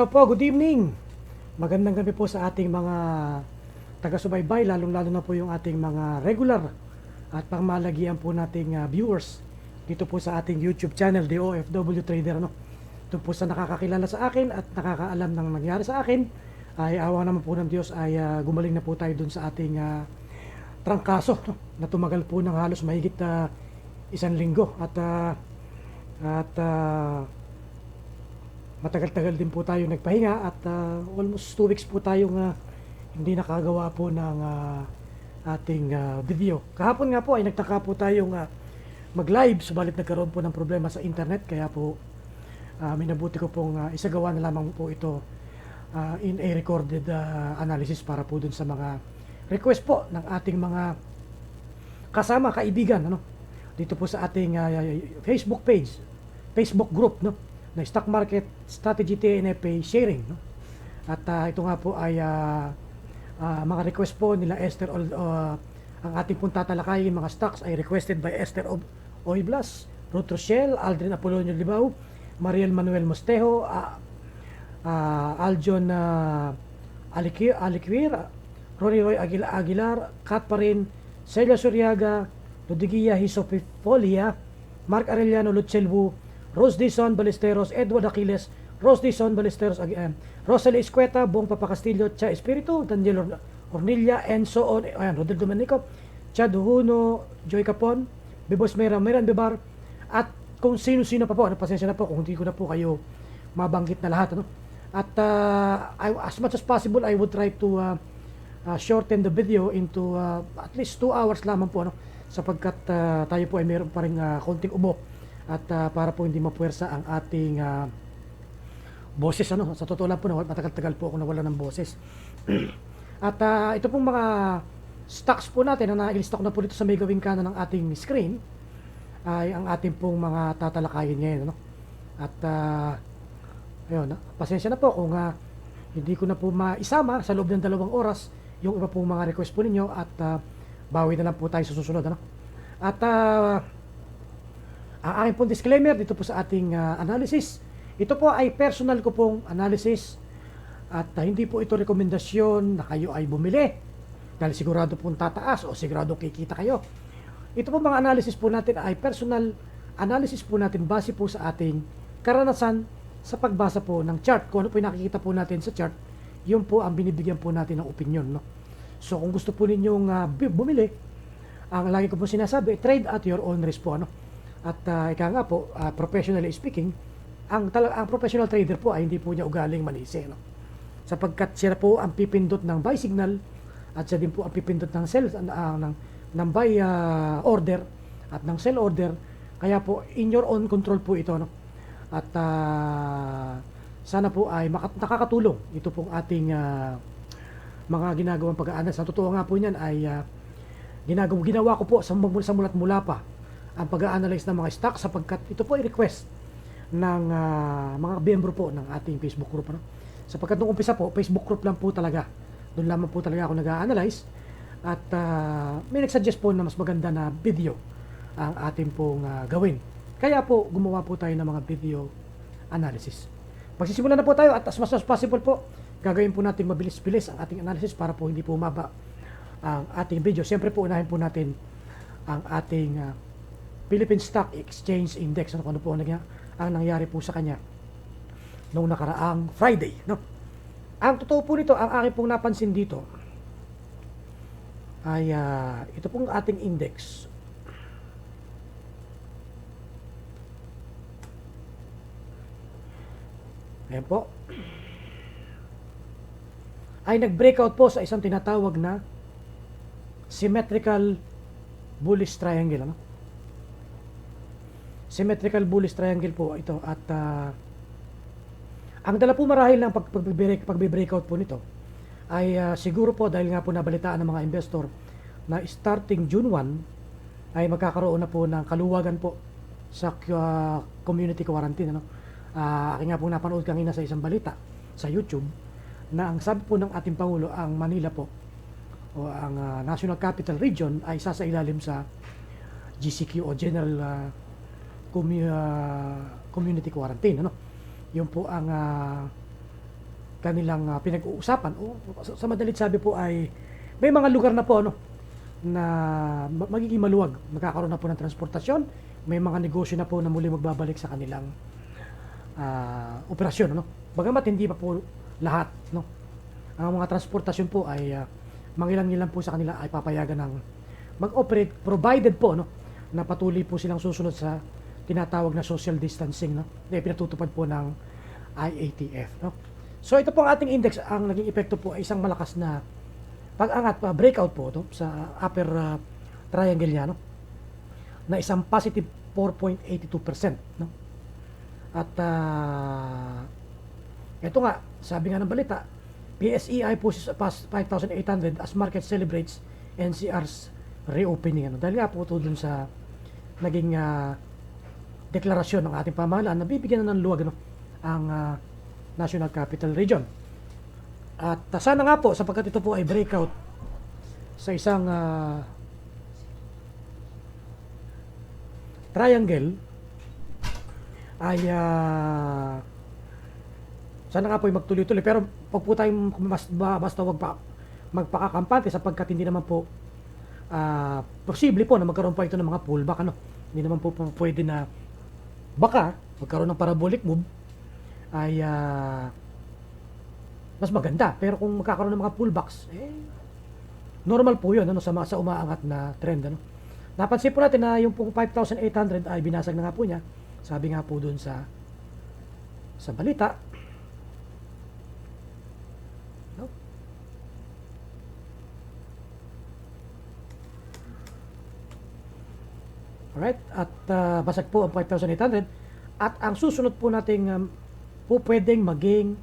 Hello po, good evening. Magandang gabi po sa ating mga taga-subaybay, lalong-lalo na po yung ating mga regular at pangmalagian po nating viewers dito po sa ating YouTube channel, The OFW Trader. No? Ito po sa nakakakilala sa akin at nakakaalam ng nangyari sa akin, ay awa naman po ng Diyos ay gumaling na po tayo dun sa ating trangkaso, no? Na tumagal po ng halos mahigit 1 linggo at matagal-tagal din po tayo nagpahinga at almost 2 weeks po tayong hindi nakagawa po ng ating video. Kahapon nga po ay nagtaka po tayong mag-live, subalit nagkaroon po ng problema sa internet, kaya po minabuti ko pong isagawa na lamang po ito in a recorded analysis para po dun sa mga request po ng ating mga kasama, kaibigan, ano? Dito po sa ating Facebook page, Facebook group, no? Na Stock Market Strategy TNFA Sharing, no? At ito nga po ay mga request po nila Esther ang ating pong tatalakayin mga stocks ay requested by Esther Oiblas, Ruth Rochelle, Aldrin Apolonio Libao, Mariel Manuel Mostejo, Aljon Aliquir, Rory Roy Aguilar, Kat Parin, Celia Suryaga, Lodigia Hisopifolia, Mark Arellano Luchelbu, Rose Dizon Ballesteros, Edward Aquiles, Rose Dizon Ballesteros, Rosalie Escueta, Bong Papa Castillo, Cha Espiritu, Daniel Ornilla, and so on. Ayan, Rodel Domenico, Chad Huno, Joy Capon, Bibos Mera, Meran Bebar, at kung sino-sino pa po. Pasensya na po kung hindi ko na po kayo mabanggit na lahat. Ano? At as much as possible, I would try to shorten the video into at least 2 hours lamang po. Ano? Sapagkat tayo po ay meron pa rin konting ubo. At para po hindi mapuwersa ang ating boses, ano, sa totoo lang po, matagal-tagal po ako nawala ng boses. At ito pong mga stocks po natin na nailista ko na po dito sa may gawing kanan ng ating screen ay ang ating pong mga tatalakayin ngayon, ano? At ayun, pasensya na po kung hindi ko na po maisama sa loob ng 2 oras yung iba pong mga request po ninyo at bawi na lang po tayo sa susunod, ano? At ang aking pong disclaimer dito po sa ating analysis, ito po ay personal ko pong analysis at hindi po ito rekomendasyon na kayo ay bumili dahil sigurado pong tataas o sigurado kikita kayo. Ito po mga analysis po natin ay personal analysis po natin base po sa ating karanasan sa pagbasa po ng chart. Kung ano po yung nakikita po natin sa chart, yun po ang binibigyan po natin ng opinion, no? So kung gusto po ninyong bumili, ang lagi ko po sinasabi, trade at your own risk po, ano? At ika nga po, professionally speaking, ang professional trader po ay hindi po niya ugaling manisi, no? Sapagkat siya po ang pipindot ng buy signal at siya din po ang pipindot ng sell ng buy order at ng sell order. Kaya po in your own control po ito, no? At sana po ay nakakatulong ito pong ating mga ginagawang pag-aanal. Sa totoo nga po niyan ay ginawa ko po sa mula't mula pa ang pag-a-analyze ng mga stock sapagkat ito po ay request ng mga miyembro po ng ating Facebook group, ano? Sapagkat nung umpisa po, Facebook group lang po talaga. Doon lamang po talaga ako nag-a-analyze at may nagsuggest po na mas maganda na video ang ating pong gawin. Kaya po gumawa po tayo ng mga video analysis. Magsisimulan na po tayo at as much as possible po gagawin po natin mabilis-bilis ang ating analysis para po hindi po umaba ang ating video. Siyempre po unahin po natin ang ating Philippine Stock Exchange Index, ano po ang nangyari po sa kanya noong nakaraang Friday, no? Ang totoo po nito, ang aking pong napansin dito ay ito pong ating index. Ayan po. Ay nag-breakout po sa isang tinatawag na symmetrical bullish triangle, ano? Symmetrical bullish triangle po ito at ang dala po marahil ng pagbe-breakout po nito ay siguro po dahil nga po nabalitaan ng mga investor na starting June 1 ay magkakaroon na po ng kaluwagan po sa community quarantine, ano? Aking nga po napanood kanina sa isang balita sa YouTube na ang sabi po ng ating Pangulo, ang Manila po o ang National Capital Region ay sasailalim sa GCQ o General Community Quarantine, ano? Yun po ang kanilang pinag-uusapan. O sa madalit sabi po ay may mga lugar na po na magiging maluwag, magkakaroon na po ng transportasyon, may mga negosyo na po na muli magbabalik sa kanilang operasyon. Bagamat hindi pa po lahat, ang mga transportasyon po ay mangilan-ngilan po sa kanila ay papayagan ng mag-operate, provided po na patuloy po silang susunod sa tinatawag na social distancing, na pinatutupad po ng IATF. So ito po ang ating index. Ang naging epekto po ay isang malakas na pag-angat, breakout po sa upper triangle niya, na isang positive 4.82%. At ito nga, sabi nga ng balita, PSEI pushes past 5,800 as market celebrates NCR's reopening. Dahil nga po ito dun sa naging deklarasyon ng ating pamahalaan na bibigyan na ng luwag ang National Capital Region. At sana nga po, sapagkat ito po ay breakout sa isang triangle, ay sana nga po ay magtuloy-tuloy. Pero pag po tayong basta wag pa magpakakampante, sapagkat hindi naman po posible po na magkaroon pa ito ng mga pullback. Hindi naman po pwede na baka magkaroon ng parabolic move ay mas maganda. Pero kung magkakaroon ng mga pullbacks, normal po yun sa umaangat na trend. Napansin po natin na yung 5,800 ay binasag na nga po niya. Sabi nga po dun sa balita. Alright, at basag po ang 5,800. At ang susunod po nating po pwedeng maging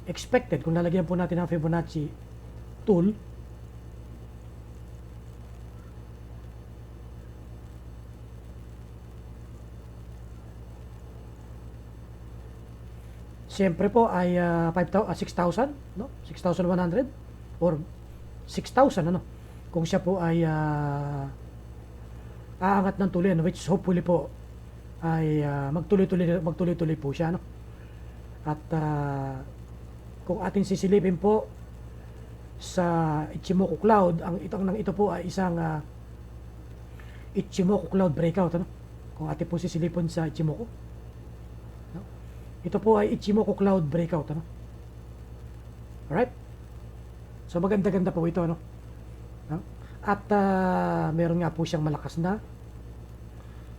expected kung lalagyan po natin ng Fibonacci tool. Siyempre po ay 6,000, 6,100 or 6,000 kung siya po ay aangat ng tuloy, which hopefully po ay magtuloy-tuloy po siya, At kung atin sisilipin po sa Ichimoku Cloud, ito po ay isang Ichimoku Cloud breakout, Kung atin po sisilipin sa Ichimoku, ito po ay Ichimoku Cloud breakout, Alright? So maganda-ganda po ito, At meron nga po siyang malakas na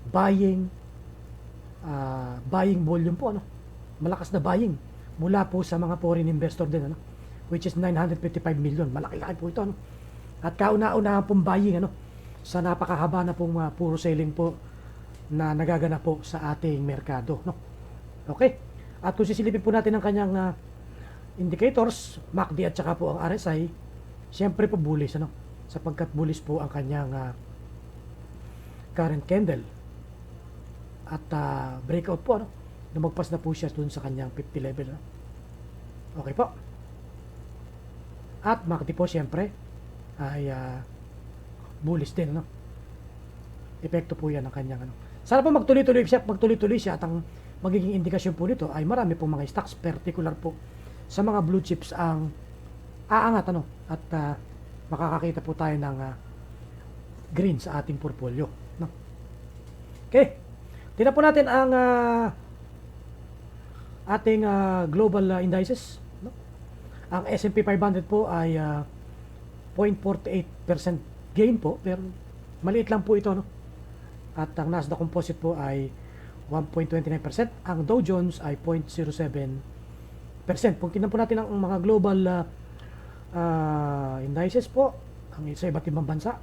buying volume po, Malakas na buying mula po sa mga foreign investor din, which is 955 million. Malaki-laki po ito, At kauna-unahan pong buying, sa napakahaba na pong puro selling po na nagaganap po sa ating merkado, Okay? At kung sisilipin po natin ang kanyang indicators, MACD at saka po ang RSI, siyempre po bullish, sapagkat bullish po ang kanyang current candle. At breakout po, lumagpas na po siya dun sa kanyang 50 level, Okay po. At MACD po siyempre ay bullish din, Epekto po yan ng kanyang Sana po magtuloy-tuloy siya, at ang magiging indikasyon po nito ay marami pong mga stocks, particular po sa mga blue chips ang aangat, at makakakita po tayo ng green sa ating portfolio, Okay. Tingnan po natin ang ating global indices, Ang S&P 500 po ay 0.48% gain po, pero maliit lang po ito, At ang Nasdaq Composite po ay 1.29%. Ang Dow Jones ay 0.07%. Kung tingnan po natin ang mga global indices po, ang sa iba't ibang bansa,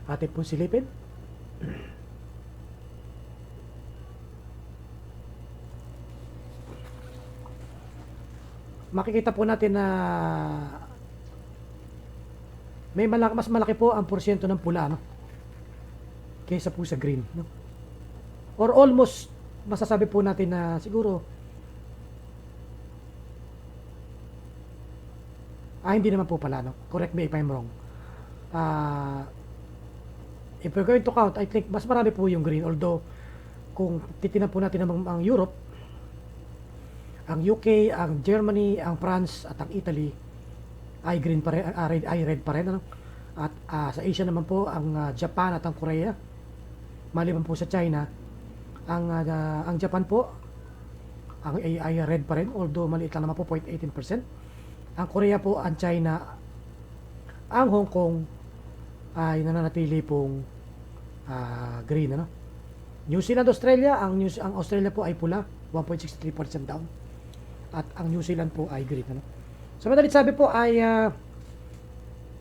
atin po silipin. Makikita po natin na mas malaki po ang porsyento ng pula, kaysa po sa green, Or almost masasabi po natin na siguro hindi naman po pala, Correct me if I'm wrong. If we're going to count, I think mas marami po yung green, although kung titingnan po natin ang Europe, Ang UK, ang Germany, ang France at ang Italy ay green pa rin, ay red pa rin, ano? At sa Asia naman po ang Japan at ang Korea, maliban po sa China, ang Japan po ay red pa rin, although maliit lang naman po, 0.18%. Ang Korea po, ang China, ang Hong Kong ay nananatili pong green, ano? New Zealand, Australia, ang Australia po ay pula, 1.63% down. At ang New Zealand po ay green, ano? Sa madalit sabi po ay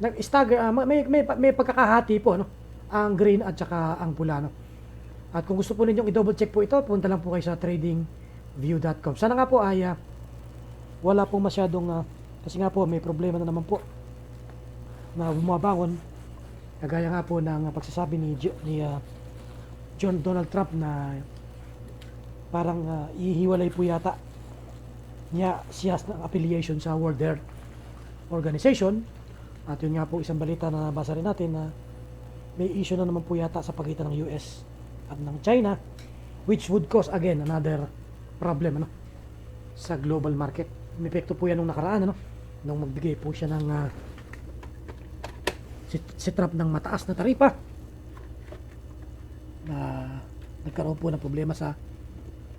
nag-stagger, may pagkakahati po, ano? Ang green at saka ang pula, no? At kung gusto po ninyong i-double check po ito, punta lang po kayo sa tradingview.com. Sana nga po ay wala pong masyadong kasi nga po may problema na naman po na bumabangon, kagaya nga po ng pagsasabi ni John Donald Trump na parang ihiwalay po yata niya siya ng affiliation sa World Health Organization. At yun nga po isang balita na nabasa rin natin na may issue na naman po yata sa pagitan ng US at ng China, which would cause again another problem, ano, sa global market. May epekto po yan nung nakaraan, ano, nung magbigay po siya ng si Trump ng mataas na taripa na nagkaroon po ng problema sa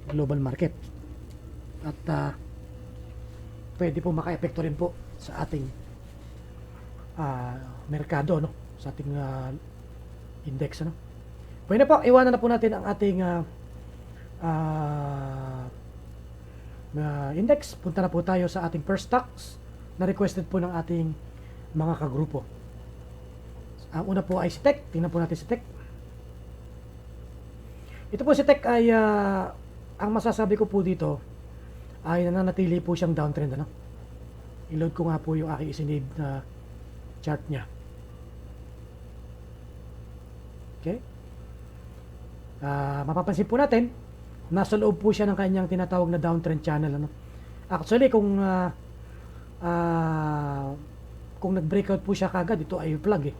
global market. At pwede po maka-epekto rin po sa ating merkado, no, sa ating index, ano. Pwede po, iwanan na po natin ang ating index. Punta na po tayo sa ating first stocks na requested po ng ating mga kagrupo. Ang una po ay si Tech. Tingnan po natin si Tech. Ito po si Tech ay ang masasabi ko po dito ay nananatili po siyang downtrend, ano. I-load ko nga po yung aking isinave na chart niya. Okay. Mapapansin po natin nasa loob po siya ng kanyang tinatawag na downtrend channel, ano. Actually kung nag-breakout po siya kagad, ito ay plug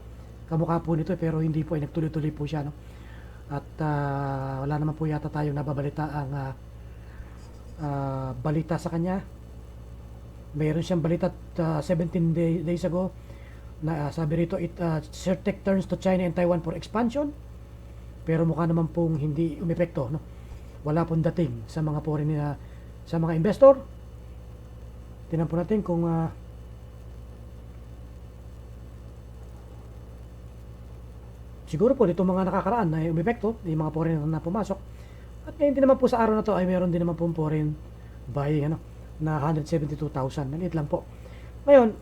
kamukha po nito, pero hindi po ay nagtuloy-tuloy po siya, no. At wala naman po yata tayong nababalita ang balita sa kanya. Mayroon siyang balita 17 days ago na sabi rito Certec turns to China and Taiwan for expansion, pero mukha naman pong hindi umepekto, no. Wala pong dating sa mga foreign sa mga investor. Tingnan po natin kung siguro po dito mga nakakaraan na umepekto yung mga foreign na pumasok. At ngayon din naman po sa araw na to ay meron din naman pong foreign buying, ano, na 172,000. Maliit lang po. Ngayon,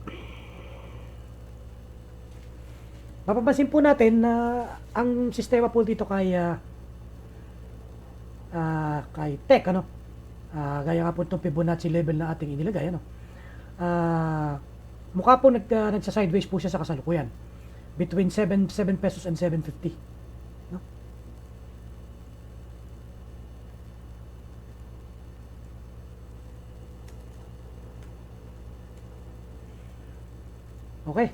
mapapansin po natin na ang sistema po dito kay Tech, ano, gaya nga po itong Fibonacci level na ating inilagay, ano, mukha po nagsa-sideways po siya sa kasalukuyan between 7 pesos and 7.50, no? Okay.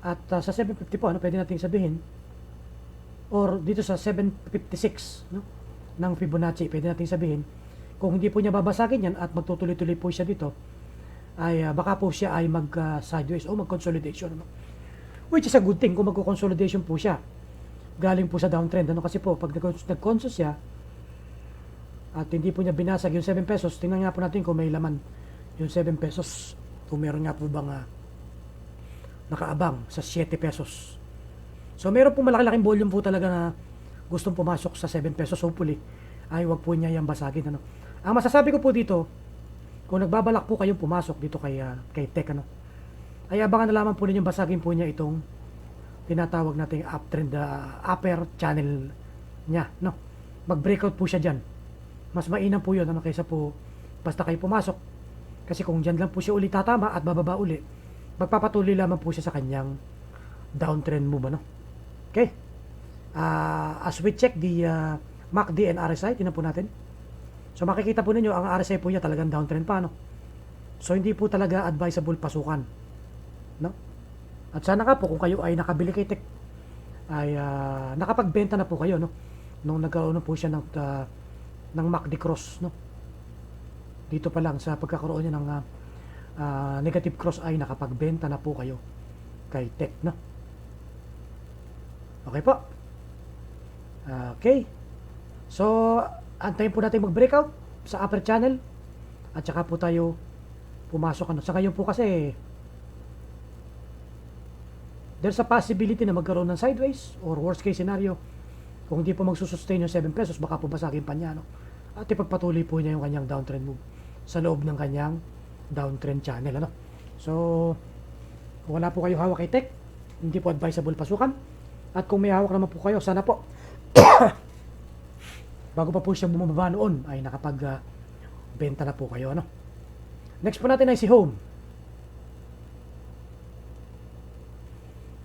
At sa 750 po, ano, pwede nating sabihin, or dito sa 756, no, ng Fibonacci, pwede nating sabihin, kung hindi po niya babasagin yan at magtutuloy-tuloy po siya dito, ay baka po siya ay mag-sideways o mag-consolidation, no? Which is a good thing kung mag-consolidation po siya. Galing po sa downtrend, ano, kasi po, pag nag-conso siya, at hindi po niya binasag yung 7 pesos, tingnan nga po natin kung may laman yung 7 pesos, kung meron nga po bang nakaabang sa 7 pesos. So meron po malaki-laking volume po talaga na gustong pumasok sa 7 pesos. Hopefully ay wag po niya yung basagin, ano. Ang masasabi ko po dito, kung nagbabalak po kayong pumasok dito kay Tech, ano, ay abangan na lamang po ninyong basagin po niya itong tinatawag nating uptrend, upper channel niya, no. Mag-breakout po siya diyan. Mas mainam po 'yon, ano, kaysa po basta kayo pumasok. Kasi kung diyan lang po siya ulit tatama at bababa uli, magpapatuloy lamang po siya sa kanyang downtrend move, ano. Okay. As we check the MACD and RSI, tingnan po natin. So makikita po ninyo ang RSI po niya talagang downtrend pa, no. So hindi po talaga advisable pasukan, no. At sana nga po kung kayo ay nakabili kay Tech ay nakapagbenta na po kayo, no, nung nagkaroon na po siya ng MACD cross, no. dito pa lang sa pagkakaroon niya ng negative cross ay nakapagbenta na po kayo kay Tech, no? Okay po. Okay. So, antayin po natin mag-breakout sa upper channel at saka po tayo pumasok. Sa ngayon po kasi there's a possibility na magkaroon ng sideways or worst case scenario. Kung hindi po magsusustain yung 7 pesos, baka po basagin pa niya, no? At ipagpatuloy po niya yung kanyang downtrend move sa loob ng kanyang downtrend channel, ano? So, kung wala po kayong hawak kay Tech, hindi po advisable pasukan. At kung may hawak naman po kayo, sana po bago pa po siya bumababa noon ay nakapag benta na po kayo, ano? Next po natin ay si Home.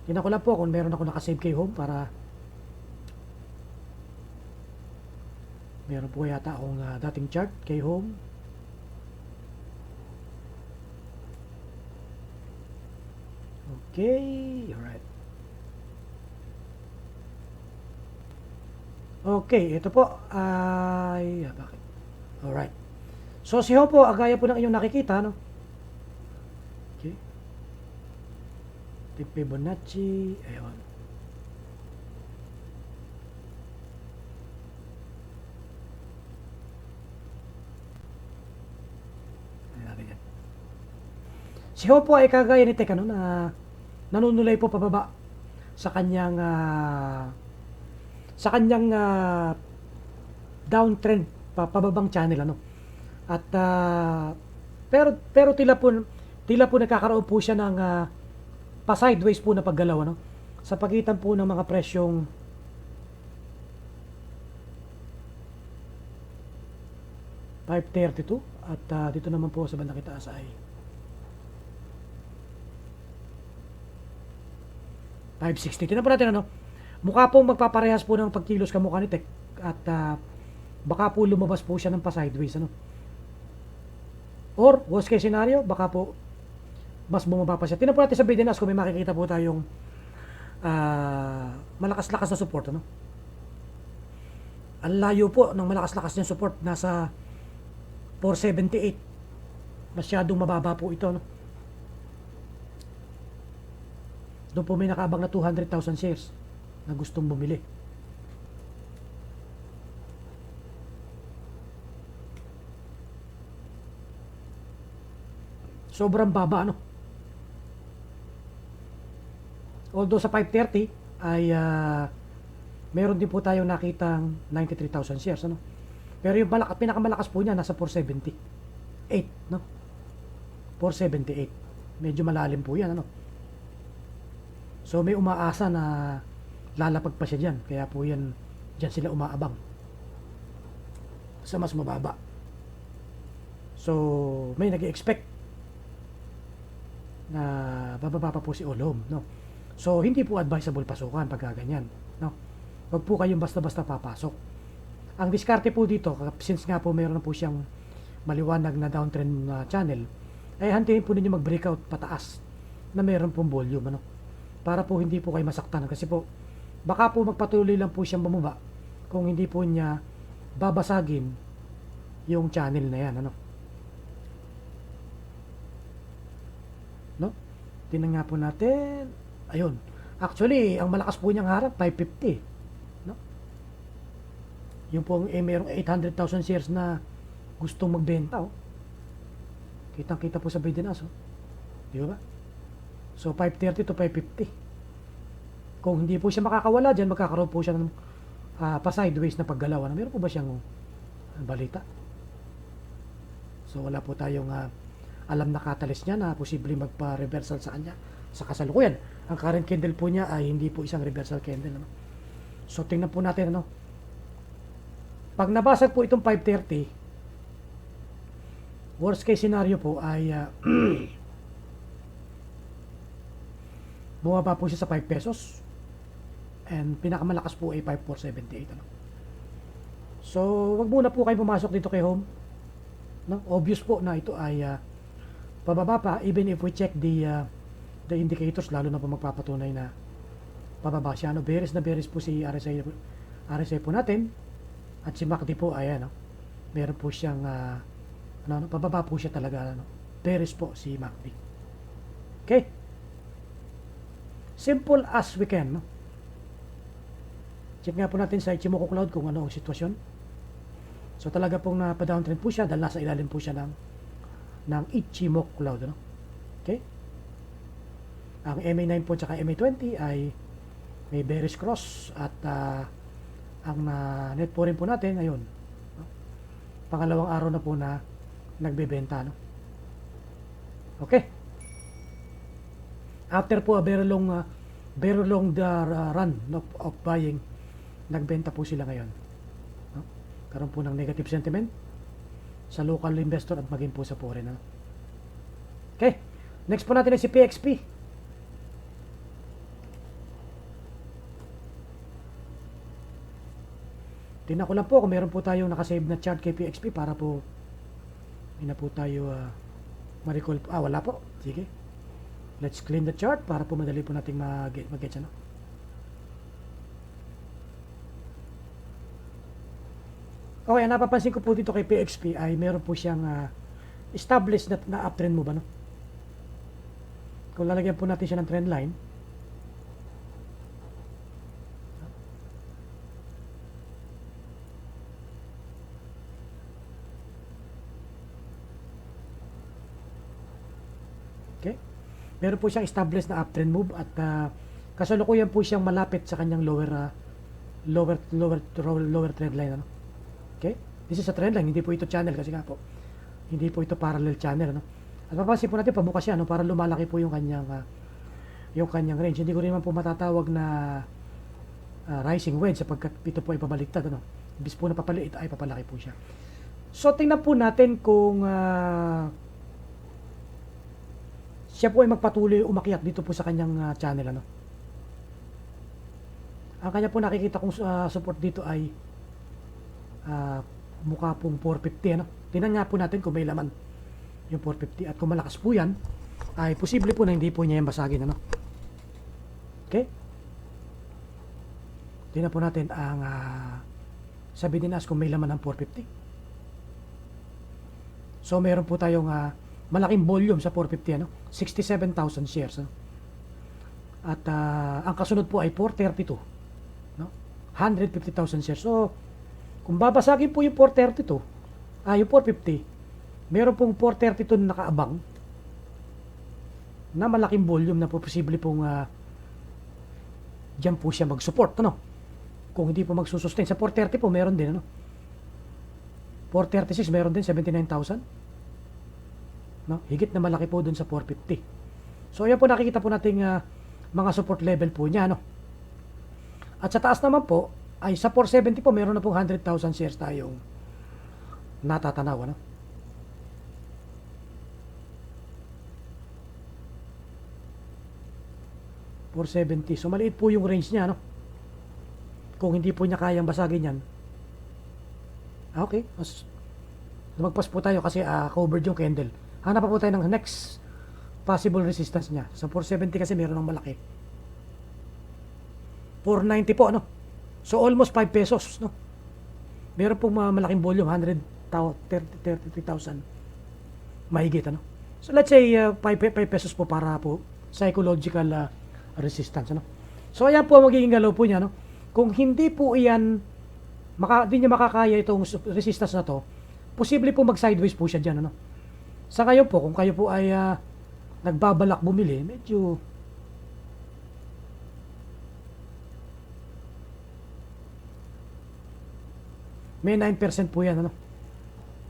Tingnan ko lang po kung meron ako nakasave kay Home para meron po yata akong dating chart kay Home. Okay, alright. Okay, ito po ay bakit? Alright. So si Home po, gaya po ng inyong nakikita, no? Okay. Fibonacci, ayun. Si Home po ay kagaya ni Tech, ano, na nanunulay po pababa sa kanyang downtrend pababang channel, ano. At pero tila po nagkakaroon po siya ng pa sideways po na paggalaw, ano, sa pagitan po ng mga presyong $5.32 at dito naman po sa bandang itaas ay $5.60. Tingnan po natin, ano. Mukha pong magpaparehas po ng pagkilos kamukha ni Tech at baka po lumabas po siya ng pa sideways, ano. Or worst case scenario, baka po mas bumaba pa siya. Tingnan po natin sa bid and ask kung may makikita po tayong malakas-lakas na support, ano. Ang layo po ng malakas-lakas niyang support, nasa 478. Masyadong mababa po ito, no. Doon po may nakaabang na 200,000 shares na gustong bumili. Sobrang baba, ano. Although sa 530 ay meron din po tayong nakitang 93,000 shares, ano. Pero yung pinakamalakas po niya nasa 478, no. 478. Medyo malalim po 'yan, ano. So may umaasa na lalapag pa siya diyan, kaya po 'yan diyan sila umaabang sa mas mababa. So may nag-expect na bababa pa po si Olom, no. So hindi po advisable pasukan pag ganyan, no. Wag po kayong basta-basta papasok. Ang diskarte po dito, since nga po mayroon na po siyang maliwanag na downtrend channel, ay hantiin po ninyo mag-breakout pataas na mayroon pong volume, ano, para po hindi po kayo masaktan. Kasi po baka po magpatuloy lang po siyang bumaba kung hindi po niya babasagin yung channel na yan, ano. No? Tingnan nga po natin. Ayun. Actually, ang malakas po niyang harap 550, no? Yung po mayroong 800,000 shares na gustong magbenta, oh. Kitang-kita po sa Bidenas, oh. Di ba? So 530 to 550. Kung hindi po siya makakawala diyan, magkakaroon po siya ng pa sideways na paggalaw. Meron po ba siyang balita? So wala po tayong alam na catalyst niya na posibleng magpa-reversal sa kanya sa kasalukuyan. Ang current candle po niya ay hindi po isang reversal candle, ano? So tingnan po natin, ano. Pag nabasag po itong 530, worst case scenario po ay bumaba po siya sa 5 pesos and pinakamalakas po ay 5,478, ano. So wag muna po kayo pumasok dito kay Home, no? Obvious po na ito ay pababa pa, even if we check the indicators, lalo na po magpapatunay na pababa siya, no? Bearish na bearish po si RSI po natin, at si MACD po, ayan, no? Meron po siyang pababa po siya talaga, bearish po si MACD. Okay? Simple as we can, no? Check nga po natin sa Ichimoku Cloud kung ano ang sitwasyon. So talaga pong napa-downtrend po siya dahil nasa ilalim po siya ng Ichimoku Cloud, no? Okay? Ang MA9 po at MA20 ay may bearish cross at ang net po rin po natin ngayon, no? Pangalawang araw na po na nagbebenta, no? Okay. After po a very long run of buying, nagbenta po sila ngayon, no? Karoon po ng negative sentiment sa local investor at maging po sa foreign, no? Okay. Next po natin ay si PXP. Tingnan ko lang po kung meron po tayong nakasave na chart kay PXP para po hindi na po tayo ma-recall. Wala po. Sige. Let's clean the chart para po madali po nating mag-get, ano? Okay, napapansin ko po dito kay PXP ay meron po siyang established na uptrend move, ano? Kung lalagyan po natin siya ng trend line, okay? Meron po siyang established na uptrend move at kasalukuyan po siyang malapit sa kanyang lower trend line, ano? Okay? This is a trend line, hindi po ito channel kasi nga po hindi po ito parallel channel, ano? At mapapansin po natin pabukas siya, no? Para lumalaki po yung kanyang range. Hindi ko rin man po matatawag na rising wedge sapagkat ito po ay pabaliktad, ano? Ibig po na papaliit ay papalaki po siya. So tingnan po natin kung siya po ay magpatuloy umakyat dito po sa kanyang channel, ano? Ang kanya po nakikita kong support dito ay mukha pong 450, ano? Tingnan nga po natin kung may laman yung 450 at kung malakas po yan ay posible po na hindi po niya yung basagin, ano? Okay? Tingnan po natin ang sabi din as kung may laman ng 450. So meron po tayong malaking volume sa 450, ano? 67,000 shares, ano? At ang kasunod po ay 432, no? 150,000 shares. So kung babasagin po yung 432, yung 450, meron pong 432 na nakaabang na malaking volume na po posible pong dyan po siya mag-support, ano? Kung hindi po magsusustain sa 430 po meron din, ano? 436 meron din 79,000, no? Higit na malaki po dun sa 450. So ayan po, nakikita po nating mga support level po niya, no? At sa taas naman po ay sa 470 po meron na pong 100,000 shares tayong natatanaw, ano? $470. So maliit po yung range niya, no? Kung hindi po niya kayang basagin yan. Okay. Lumagpas po tayo kasi covered yung candle. Hanap pa po tayo ng next possible resistance niya. Sa 470 kasi meron ng malaki. 490 po, no? So almost 5 pesos, no? Meron pong malaking volume, 133,000 mahigit, ano? So let's say 5 pesos po para po psychological resistance, ano? So ayan po magiging galaw po niya, no? Kung hindi po iyan di niya makakaya itong resistance na to, posible po mag-sideways po siya dyan, ano? Sa ngayon po, kung kayo po ay nagbabalak bumili, medyo may 9% po yan, ano?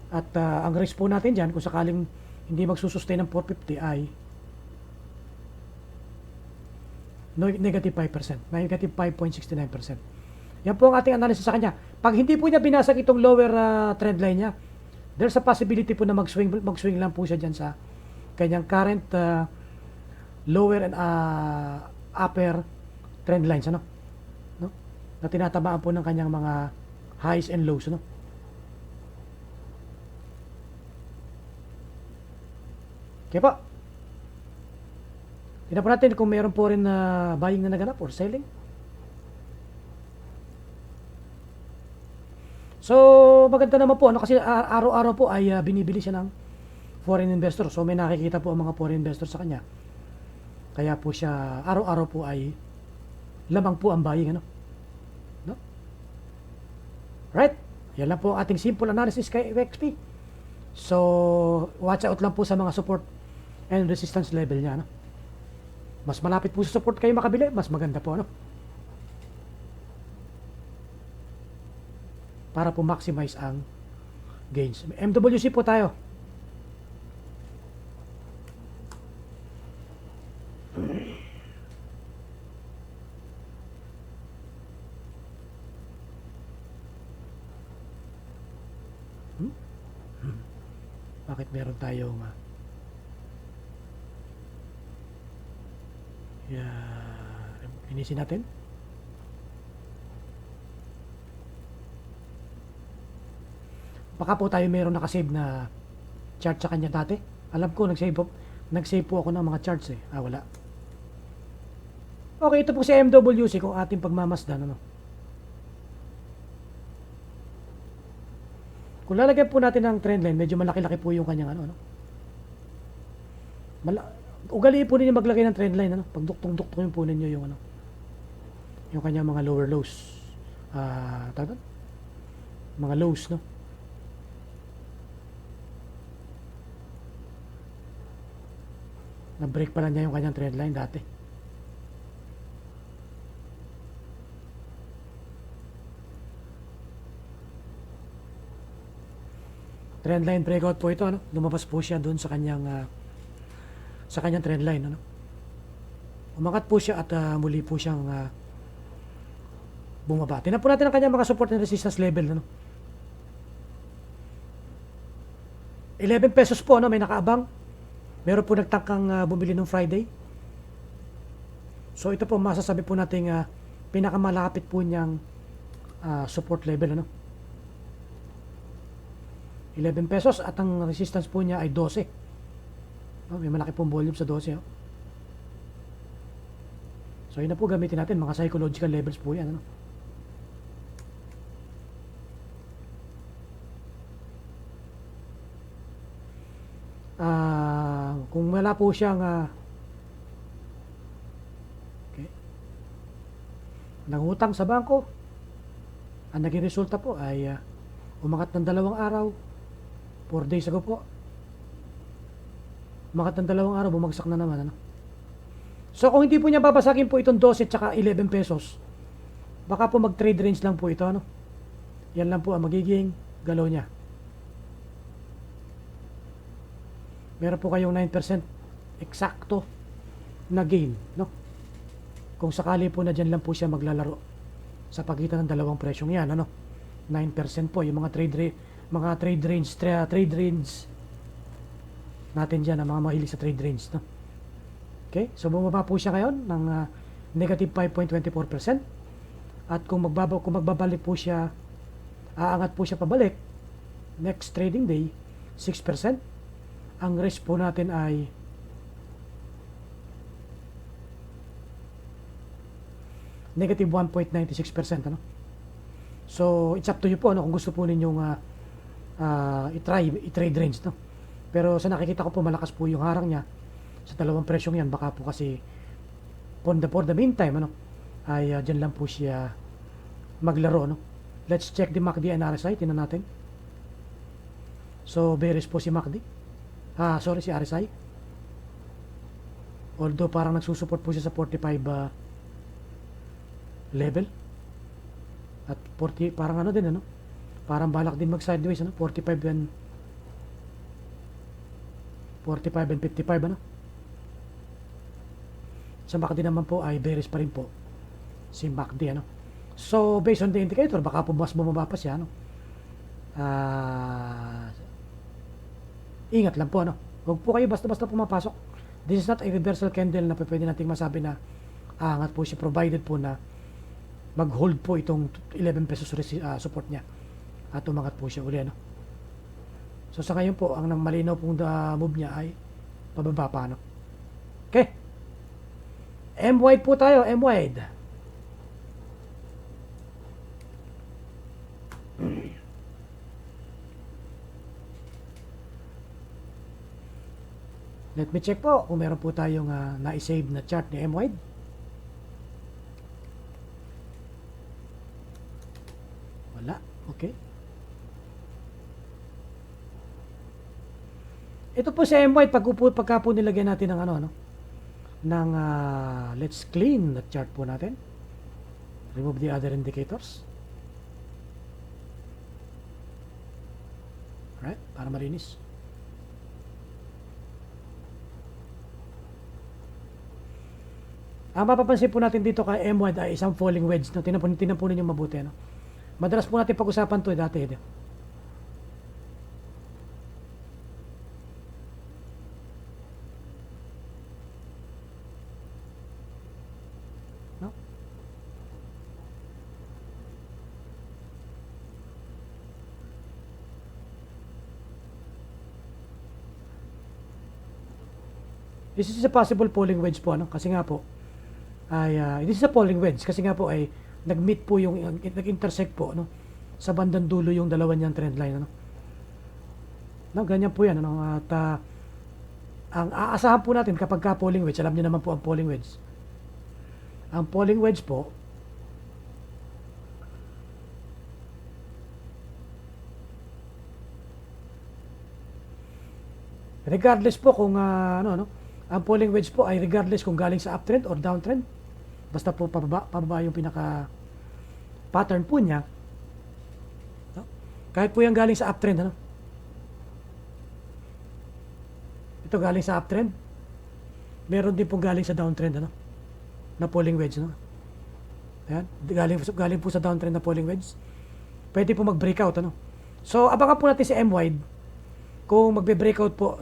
At ang risk po natin dyan, kung sakaling hindi magsusustain ng 450 ay negative 5%, negative 5.69%. Yan po ang ating analysis sa kanya. Pag hindi po niya binasag itong lower trend line niya, there's a possibility po na mag-swing lang po siya dyan sa kanyang current lower and upper trend lines, ano? No? Na tinatamaan po ng kanyang mga highs and lows, ano? Okay po. Tingnan po natin kung meron po rin na buying na naganap or selling. So, maganda naman po, ano, kasi araw-araw po ay binibili siya ng foreign investor. So may nakikita po ang mga foreign investor sa kanya. Kaya po siya araw-araw po ay lamang po ang buying, ano? No? Right? Yan lang po ang ating simple analysis kay XP. So, watch out lang po sa mga support and resistance level niya, no? Mas malapit po sa support kayo makabili, mas maganda po, ano? Para po maximize ang gains. MWC po tayo. Bakit meron tayong linisin natin? Baka po tayo meron nakasave na chart sa kanya dati. Alam ko, nag-save po ako ng mga charts eh. Wala. Okay, ito po si MWC kung ating pagmamasdan, ano. Kung lalagyan po natin ng trendline, medyo malaki-laki po yung kanyang ano. Ugaliin po ninyo maglagay ng trendline, ano. Pag duktong-duktong po ninyo yung ano, yung kanyang mga lower lows. Mga lows, no. Na-break pala niya yung kanyang trendline dati. Trendline breakout po ito, ano? Lumabas po siya doon sa kanyang trendline, ano? Umangat po siya at muli po siyang bumaba. Tingnan po natin ang kanyang mga support and resistance level, ano? 11 pesos po, ano? May nakaabang. Meron po nagtangkang bumili nung Friday. So ito po masasabi po nating pinakamalapit po niyang support level, ano? 11 pesos at ang resistance po niya ay 12. May malaki pong volume sa 12. So yun na po gamitin natin, mga psychological levels po yan, ano? Kung wala po siyang nangutang sa bangko, ang naging resulta po ay umangat ng 2 araw, 4 days ago po. Umangat ng 2 araw, bumagsak na naman, ano? So kung hindi po niya babasagin po itong 12 tsaka 11 pesos, baka po mag-trade range lang po ito, ano? Yan lang po ang magiging galaw niya. Meron po kayong 9% eksakto na gain, no? Kung sakali po na dyan lang po siya maglalaro sa pagitan ng dalawang presyong yan, ano? 9% po yung mga trade range natin dyan, ang mga mahilig sa trade range, no? Okay, so bumaba po siya ngayon ng negative 5.24%. At kung magbabalik po siya, aangat po siya pabalik next trading day, 6%. Ang risk po natin ay negative 1.96%, ano? So it's up to you po, ano, kung gusto po ninyong i-trade range, no? Pero sa nakikita ko po, malakas po yung harang niya sa dalawang presyong yan. Baka po kasi for the meantime, ano, ay dyan lang po siya maglaro, no? Let's check the MACD and RSI. Tingnan natin. So bearish po si MACD. Si RSI. Although parang nagsusupport po siya sa 45 level. At 40, parang ano din, ano? Parang balak din mag-sideways, ano? 45 and 55, ano? Sa MACD naman po ay bearish pa rin po si MACD, ano? So, based on the indicator, baka po mas bumaba pa siya, ano? Ingat lang po, ano? Huwag po kayo basta-basta pumapasok. This is not a reversal candle na pwede nating masabi na aangat po siya, provided po na mag-hold po itong 11 pesos support niya at umangat po siya uli, ano? So sa ngayon po, ang malinaw pong move niya ay pababa pa, ano? Okay, M-wide po tayo, M-wide. Let me check po kung meron po tayong na-save na chart ni M-Wide. Wala. Okay. Ito po sa M-Wide, pagka po nilagyan natin ng ng let's clean the chart po natin. Remove the other indicators. Alright, para malinis. Ang mapapansin po natin dito kay M-Wide ay isang falling wedge. No? Tinan po ninyo mabuti. No? Madalas po natin pag-usapan to dati. No? This is a possible falling wedge po. Kasi nga po, this is a falling wedge kasi nga po ay nag-meet po yung nag-intersect po sa bandang dulo yung dalawa niyang trend line ganyan po yan at ang aasahan po natin kapag ka falling wedge, alam niyo naman po ang falling wedge po regardless po kung ang falling wedge po ay regardless kung galing sa uptrend or downtrend. Basta po pababa yung pinaka pattern po niya. No? Kahit po yung galing sa uptrend, Ito galing sa uptrend. Meron din po galing sa downtrend, Na falling wedge, Ayan, galing po sa downtrend na falling wedge. Pwede po mag-breakout, So, abangan po natin si M-Wide kung magbe-breakout po,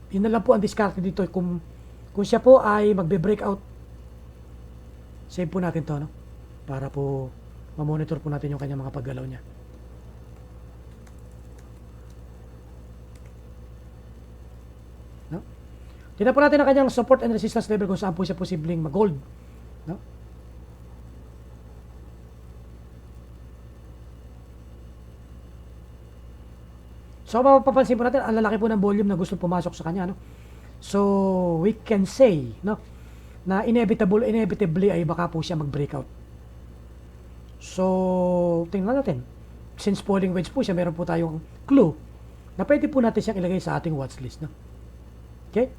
Yun na lang po ang discard dito kung siya po ay magbe-breakout. Save po natin to, para po ma-monitor po natin yung kanyang mga paggalaw niya. No? Tingnan po natin ang kanyang support and resistance level kung saan po siya posibleng mag-hold. No? So, mapapansin po natin, ang lalaki po ng volume na gusto pumasok sa kanya, So, we can say, na inevitably ay baka po siya mag-breakout. So, tingnan natin. Since falling wedge po siya, meron po tayong clue na pwede po natin siyang ilagay sa ating watch list. Okay?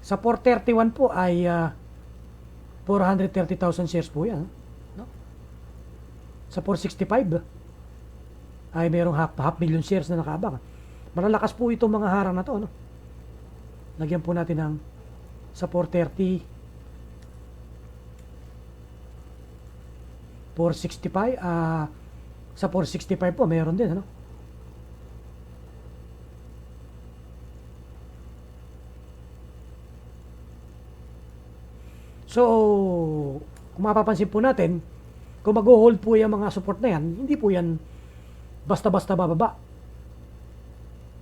Sa 431 po ay 430,000 shares po yan. Sa 465 ay merong half million shares na nakaabang. Malalakas po itong mga harang na to. Lagyan po natin ng sa 430 465 sa 465 po mayroon din So kung mapapansin po natin kung mag-hold po yung mga support na yan, hindi po yan basta-basta bababa.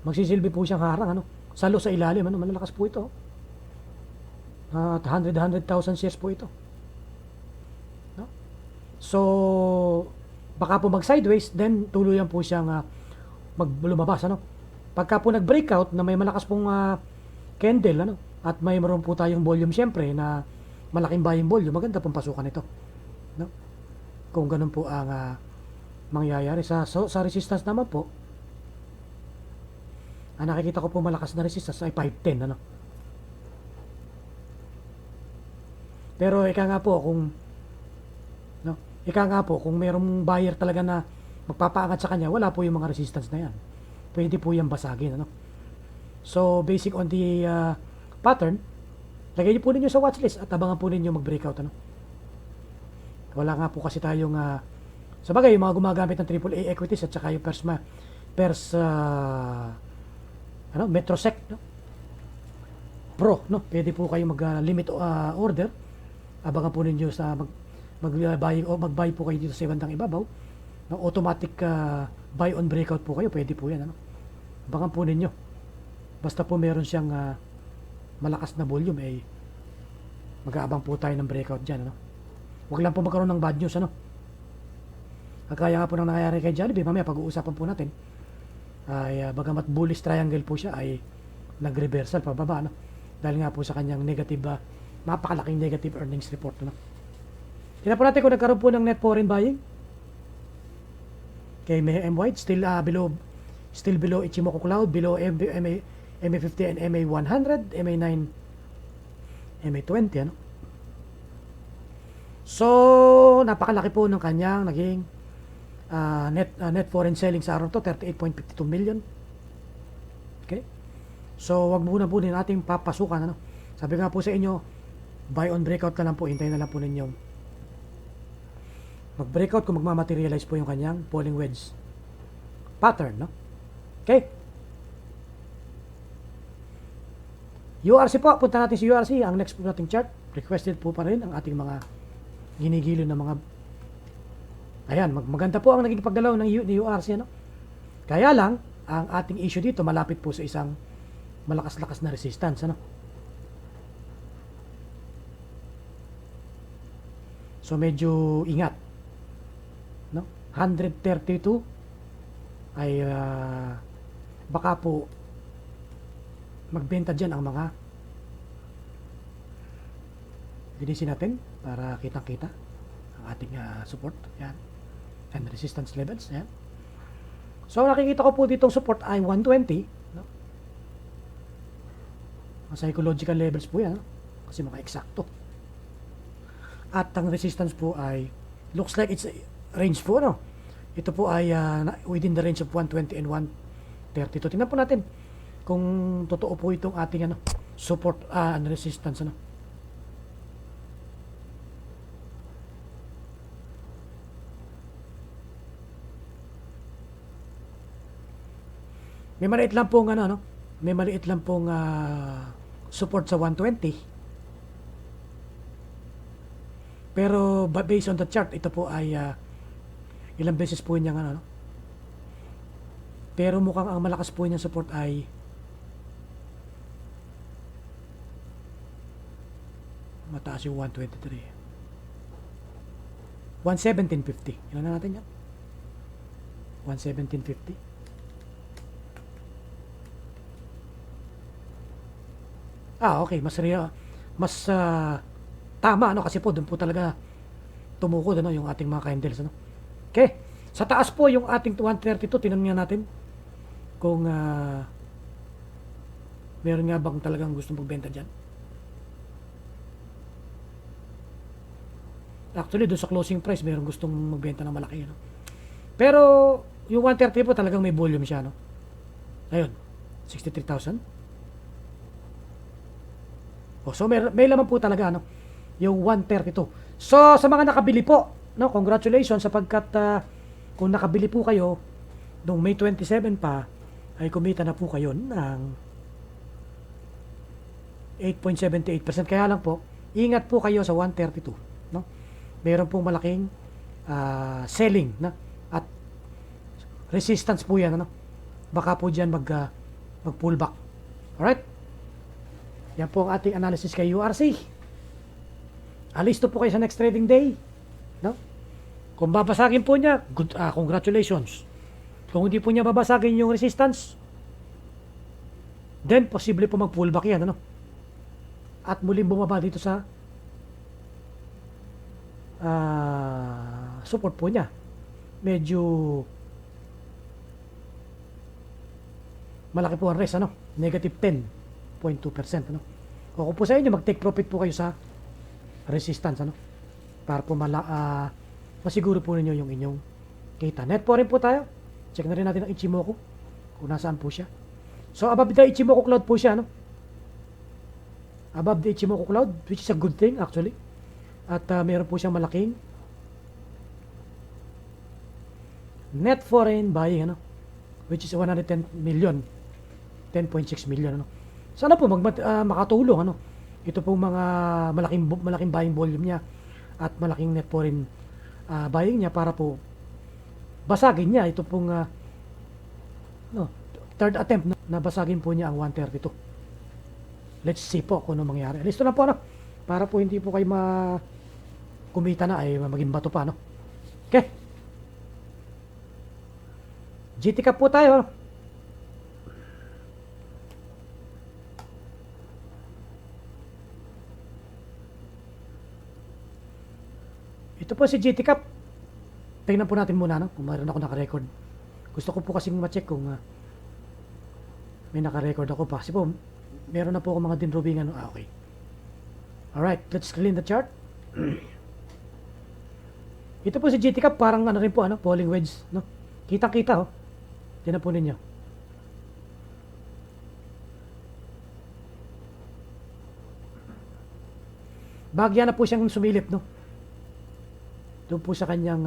Magsisilbi po siyang harang salo sa ilalim malalakas po ito at 100,000 shares po ito. So, baka po mag-sideways, then tuluyan po siyang lumabas. Pagka po nag-breakout na may malakas pong candle, at may meron po tayong volume syempre na malaking buying volume, maganda pong pasukan ito. Kung ganun po ang mangyayari. Sa resistance naman po, nakikita ko po malakas na resistance ay 510. Pero ika nga po kung mayroong buyer talaga na magpapaangat sa kanya, wala po yung mga resistance na yan. Pwede po yung basagin. So, basic on the pattern, lagay niyo po ninyo sa watchlist at abangan po ninyo mag-breakout. Wala nga po kasi tayong sa bagay, yung mga gumagamit ng AAA equities at saka yung Metrosec Pro, pwede po kayo mag-limit order. Abangan po ninyo sa mag-buy po kayo dito sa bandang ibabaw. Automatic buy on breakout po kayo, pwede po yan. Abangan po ninyo. Basta po meron siyang malakas na volume, mag-aabang po tayo ng breakout dyan. Huwag lang po magkaroon ng bad news. Kaya nga po nang nangyayari kay Jollibee, mamaya pag-uusapan po natin, ay bagamat bullish triangle po siya, ay nag-reversal pababa, no? Dahil nga po sa kanyang negative, napakalaking negative earnings report, no? Tingnan po natin kung nagkaroon po ng net foreign buying. Okay, M White still below Ichimoku Cloud, below MA50 and MA100, MA9, MA20, ano? So, napakalaki po ng kanyang naging net foreign selling sa araw to, 38.52 million. Okay? So, wag muna po din nating papasukan, ano? Sabi nga po sa inyo, buy on breakout na lang po, hintayin na lang po ninyong mag-breakout kung magmamaterialize po yung kanyang falling wedge pattern, no? Okay? URC po, punta natin si URC. Ang next po nating chart, requested po pa rin ang ating mga ginigilo na mga, ayan, maganda po ang naging paggalaw ng URC, no? Kaya lang, ang ating issue dito, malapit po sa isang malakas-lakas na resistance, ano? So, medyo ingat, no? 132 ay baka po magbenta dyan ang mga linisin natin para kitang-kita ang ating support, yan, and resistance levels, yan. So, nakikita ko po ditong support ay 120, no? Ang psychological levels po yan, no? Kasi mga eksakto. At ang resistance po ay looks like it's a range po, no? Ito po ay within the range of 120 and 132. Tingnan po natin kung totoo po itong ating support and resistance, ano. May maliit lang pong may maliit lang pong support sa 120. Pero based on the chart, ito po ay ilang beses po niyang pero mukhang ang malakas po niyang support ay mataas yung 123. 117.50. Ilan na natin yan? 117.50. Okay. Mas tama, kasi po doon po talaga tumukod, yung ating mga candles, ano. Okay. Sa taas po yung ating 132, tinanong natin kung meron nga bang talagang gustong magbenta dyan. Actually, doon sa closing price, meron gustong magbenta ng malaki, no? Pero yung 130 po talagang may volume siya, no? Ayun, 63,000. So may laman po talaga, yung 132. So sa mga nakabili po, congratulations, sapagkat kung nakabili po kayo noong May 27 pa, ay kumita na po kayo ng 8.78%. Kaya lang po, ingat po kayo sa 132, no? Meron pong malaking selling, at resistance po yan, baka po dyan mag pullback. Alright? Yan po ang ating analysis kay URC. Alisto po kayo sa next trading day, no? Kung babasagin po niya, good, congratulations. Kung hindi po niya babasagin yung resistance, then posible po mag-pullback yan, at muling bumaba dito sa support po niya. Medyo malaki po ang rest, negative 10.2%, O kung po sa inyo, mag-take profit po kayo sa resistance, para po masiguro po ninyo yung inyong kita. Net po rin po tayo. Check na rin natin ang Ichimoku kung nasaan po siya. So above the Ichimoku Cloud po siya, above the Ichimoku Cloud, which is a good thing actually. At meron po siyang malaking net foreign buying, which is 110 million, 10.6 million, Sana po makatulong, ito pong mga malaking buying volume niya at malaking net foreign buying niya para po basagin niya ito pong third attempt na basagin po niya ang 132. Let's see po kung ano mangyari. Listo na po, para po hindi po kayo kumita na ay maging bato pa, Okay. GT Cup po tayo. Ito po si GT Cup. Tingnan po natin muna, no, kung mayroon ako naka-record. Gusto ko po kasing ma-check kung may naka-record ako pa. Kasi po, meron na po ako mga dinrobingan. No? Okay. Alright, let's clean the chart. Ito po si GT Cup, parang ano rin po, polling wedge. No? Kita-kita, oh. Tingnan po ninyo. Bagya na po siyang sumilip, no? Doon po sa kanyang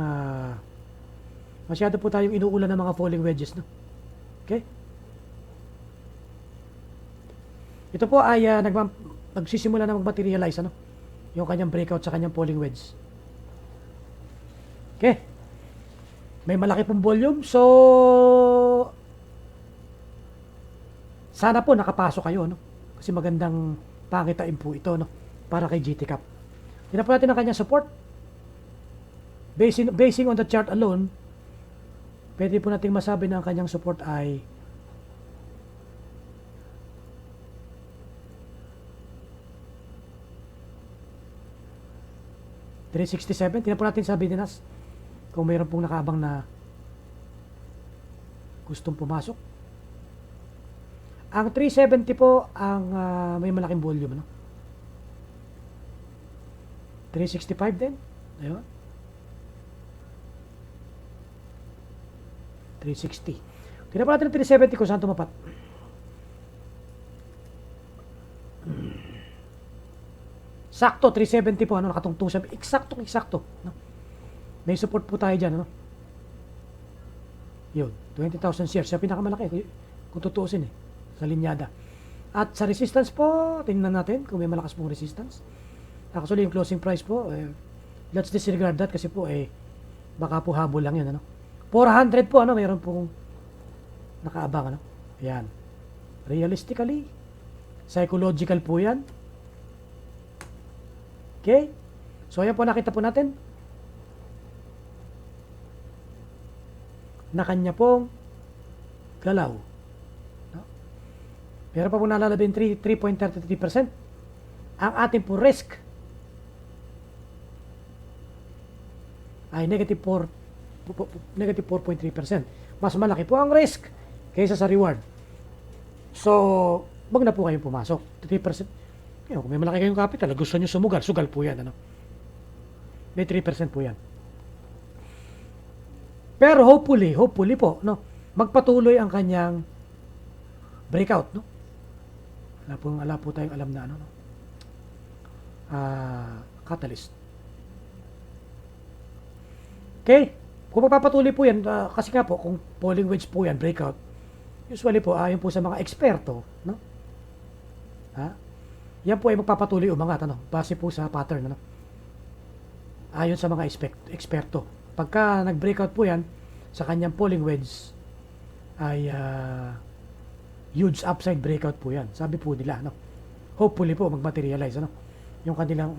masyado po tayong inuulan ng mga falling wedges, no? Okay? Ito po ay nagsisimula na mag-materialize, ano? Yung kanyang breakout sa kanyang falling wedge. Okay? May malaki pong volume, so sana po nakapasok kayo, no? Kasi magandang pakitain po ito, no? Para kay GT Cup. Tingnan po natin ang kanyang support. Basing on the chart alone, pwede po nating masabi na ang kanyang support ay $367. Tingnan po natin sa Bidinas kung mayroon pong nakaabang na gustong pumasok. Ang 370 po ang may malaking volume, no? 365 din. Ayun. 360. Tingnan po natin ang 370 kung saan tumapat. Sakto, 370 po. Nakatungtong siya. Eksakto. No? May support po tayo dyan. Ano? Yun. 20,000 shares. Siya pinakamalaki. Kung tutuusin sa linyada. At sa resistance po, tingnan natin kung may malakas pong resistance. Actually, yung closing price po, let's disregard that kasi po, baka po habol lang yun, 400 po, mayroon pong nakaabang, Ayan. Realistically, psychological po yan. Okay? So, ayan po, nakita po natin. Na kanya pong galaw. Meron pa po nalalabing 3.33%. Ang ating po risk ay negative 4.3%. Mas malaki po ang risk kaysa sa reward. So, wag na po kayong pumasok. 3%. Kung may malaki kayong capital, gusto nyo sumugal, sugal po yan. May 3% po yan. Pero hopefully po, magpatuloy ang kanyang breakout, Wala po tayong alam na catalyst. Okay? Kung magpapatuloy po yan, kasi nga po, kung falling wedge po yan, breakout, usually po, ayon po sa mga eksperto, yan po ay magpapatuloy umangat, base po sa pattern, ayon sa mga eksperto. Pagka nag-breakout po yan, sa kanyang falling wedge, ay huge upside breakout po yan. Sabi po nila, hopefully po, mag-materialize, yung kanilang,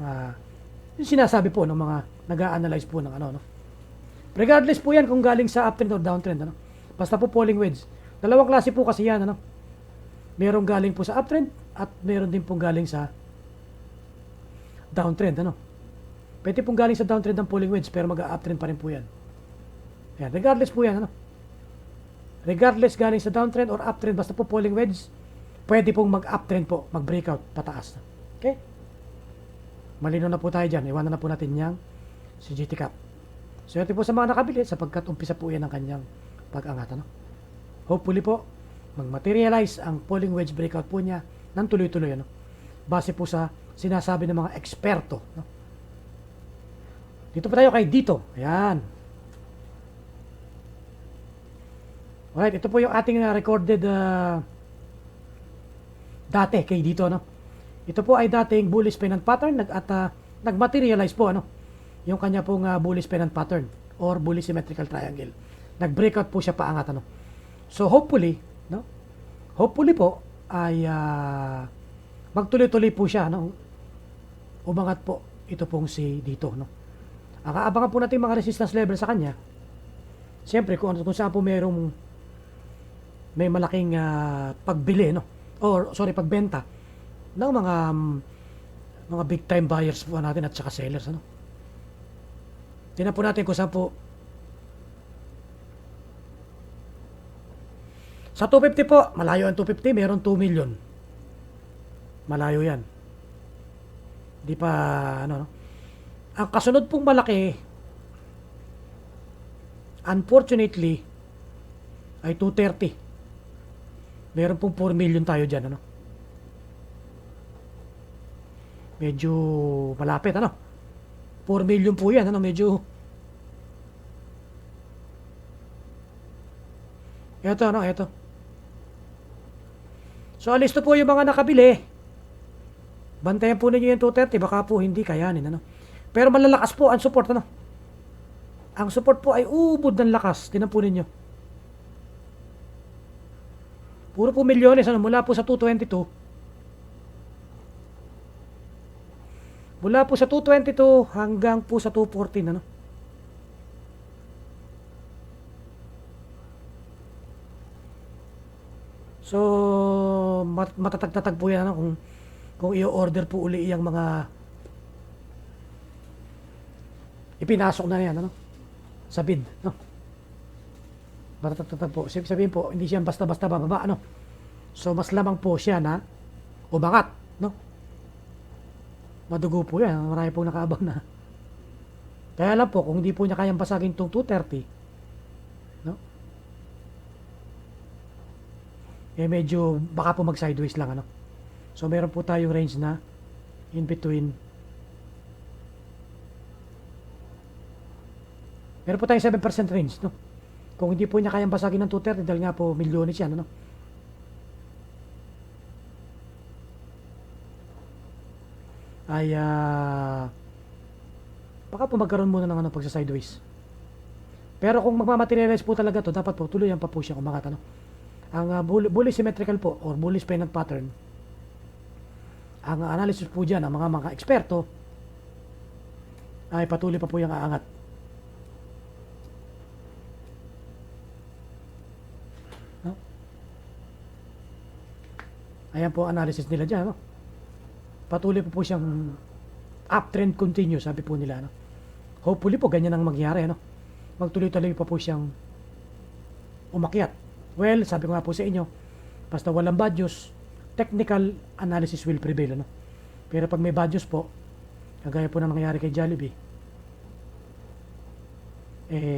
yung sinasabi po ng mga nag-a-analyze po ng Regardless po yan kung galing sa uptrend or downtrend, Basta po falling wedge. Dalawang klase po kasi yan, Merong galing po sa uptrend at meron din pong galing sa downtrend, Pwede pong galing sa downtrend ng falling wedge pero mag-uptrend pa rin po yan. Yan, regardless po yan, Regardless galing sa downtrend or uptrend, basta po falling wedge, pwede pong mag-uptrend po, mag-breakout pataas. Okay? Malino na po tayo dyan. Iwanan na po natin yang si GT Cup. So, ito po sa mga nakabili sapagkat umpisa po yan ang kanyang pag-angat. Hopefully po, mag-materialize ang falling wedge breakout po niya ng tuloy-tuloy. Base po sa sinasabi ng mga eksperto. Dito po tayo kay Dito. Ayan. Alright, ito po yung ating recorded dati kay Dito. Ito po ay dating bullish pennant pattern at nag-materialize po yung kanya pong bullish pennant pattern or bullish symmetrical triangle. Nag-breakout po siya paangat. So hopefully po ay magtuloy-tuloy po siya. Umangat po ito pong si Dito. Abangan po natin mga resistance level sa kanya. Siyempre kung saan po may malaking pagbili, pagbenta ng mga big time buyers po natin at saka sellers, Tingnan po natin kung saan po. Sa 250 po, malayo ang 250, meron 2 million. Malayo yan. Di pa, ano, no? Ang kasunod pong malaki, unfortunately, ay 230. Meron pong 4 million tayo dyan, ano? Medyo malapit, ano? 4 million po yan, ano? Medyo... Ito, ano? Ito. So, alisto po yung mga nakabili. Bantayan po ninyo yung 230. Baka po hindi kayanin, ano? Pero malalakas po ang support, ano? Ang support po ay ubod ng lakas. Tinan po ninyo. Puro po milyones, ano? Mula po sa 222. Mula po sa 222 hanggang po sa 214, ano? So, matatag-tatag po yan, ano? Kung i-order po uli yung mga ipinasok na yan, ano? Sa bid, no? Matatag-tatag po. Sabihin po, hindi siya basta-basta bababa, ano? So, mas lamang po siya na umangat, no? Madugo po yan. Marami pong nakaabang na. Kaya lang po, kung hindi po niya kayang basagin itong 230, no? Eh medyo, baka po mag-sideways lang, ano? So, meron po tayong range na in between. Meron po tayong 7% range, no? Kung hindi po niya kayang basagin ng 230, dahil nga po milyones yan, ano? Ay baka po magkaroon muna ng ano pag sa sideways. Pero kung magmamaterialize po talaga to, dapat po tuluyan pa po siya umangat, ano. Ang bullish symmetrical po or bullish pennant pattern, ang analysis po diyan ng mga eksperto ay patuloy pa po yung aangat. No? Ayan po analysis nila diyan, no. Patuloy po siyang uptrend continue, sabi po nila, no? Hopefully po ganyan ang mangyari, no? Magtuloy-tuloy pa po siyang umakyat. Well, sabi ko nga po sa inyo, basta walang bad news, technical analysis will prevail, no? Pero pag may bad news po, kagaya po na nangyari kay Jollibee,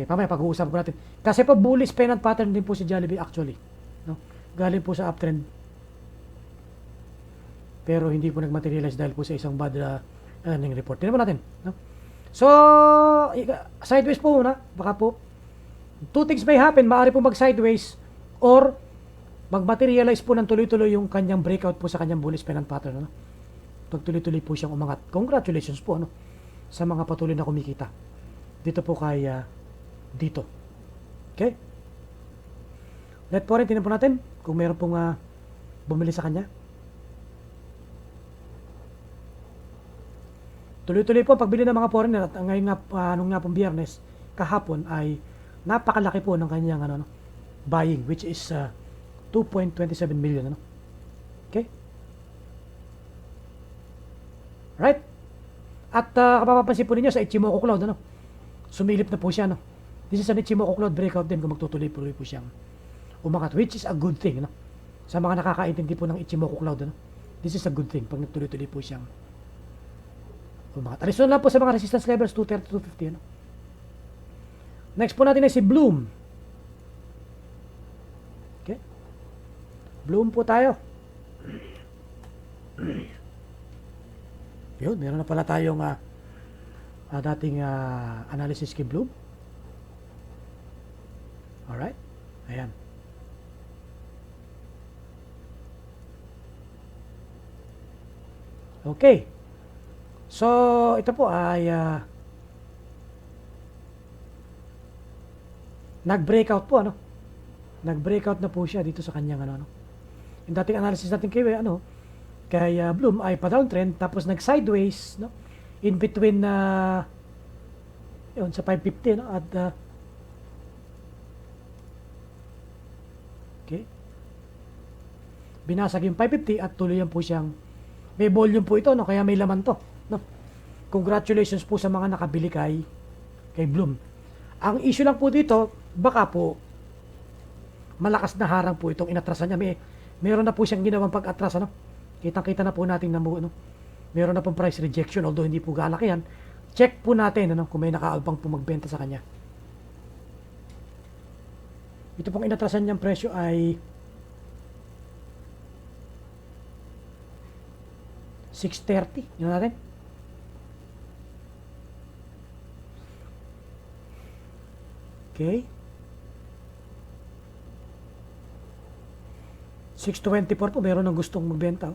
pamaya pag-uusapan po natin. Kasi po bullish pennant pattern din po si Jollibee actually, no? Galing po sa uptrend. Pero hindi po nagmaterialize dahil po sa isang bad earning report. Tingnan po natin, no? So, sideways po muna. Baka po, two things may happen. Maaari po mag-sideways or mag-materialize po ng tuloy-tuloy yung kanyang breakout po sa kanyang bullish pennant pattern, no? Pagtuloy-tuloy po siyang umangat. Congratulations po, ano, sa mga patuloy na kumikita. Dito po kay, dito. Okay? Let po rin, tingnan po natin kung meron pong bumili sa kanya. Tuloy-tuloy po pagbili ng mga foreigner at ngayon nga, nung nga pong biyernes, kahapon ay napakalaki po ng kanyang ano, buying, which is 2.27 million. Ano? Okay? Right? At kapapansin po ninyo sa Ichimoku Cloud, ano? Sumilip na po siya. No? This is an Ichimoku Cloud breakout din kung magtutuloy-tuloy po siyang umangat, which is a good thing. Ano? Sa mga nakakaintindi po ng Ichimoku Cloud, ano? This is a good thing pag nagtuloy-tuloy po siyang umangat. Alisun lang po sa mga resistance levels 230 to 250. Ano? Next po natin ay si Bloom. Okay? Bloom po tayo. Yun, meron na pala tayong dating analysis kay Bloom. Alright. Ayan. Okay. So, ito po ay nag-breakout po, ano? Nag-breakout na po siya dito sa kanyang ano. Yung dating analysis natin kay Bloom ay pa-downtrend tapos nag-sideways, no? In between yun sa 550, no? At okay. Binasag yung 550 at tuloy po siyang may volume po ito, no? Kaya may laman to, no? Congratulations po sa mga nakabili kay kay Bloom. Ang issue lang po dito, baka po malakas na harang po itong inatrasan niya. Meron na po siyang ginawang pag-atras, ano? Kitang-kita na po natin na ano, meron na pong price rejection, although hindi po galaki yan. Check po natin ano, kung may nakaalpang po magbenta sa kanya. Ito pong inatrasan niyang presyo ay 630. Yun natin. Okay. 624 po, meron ng gustong magbenta.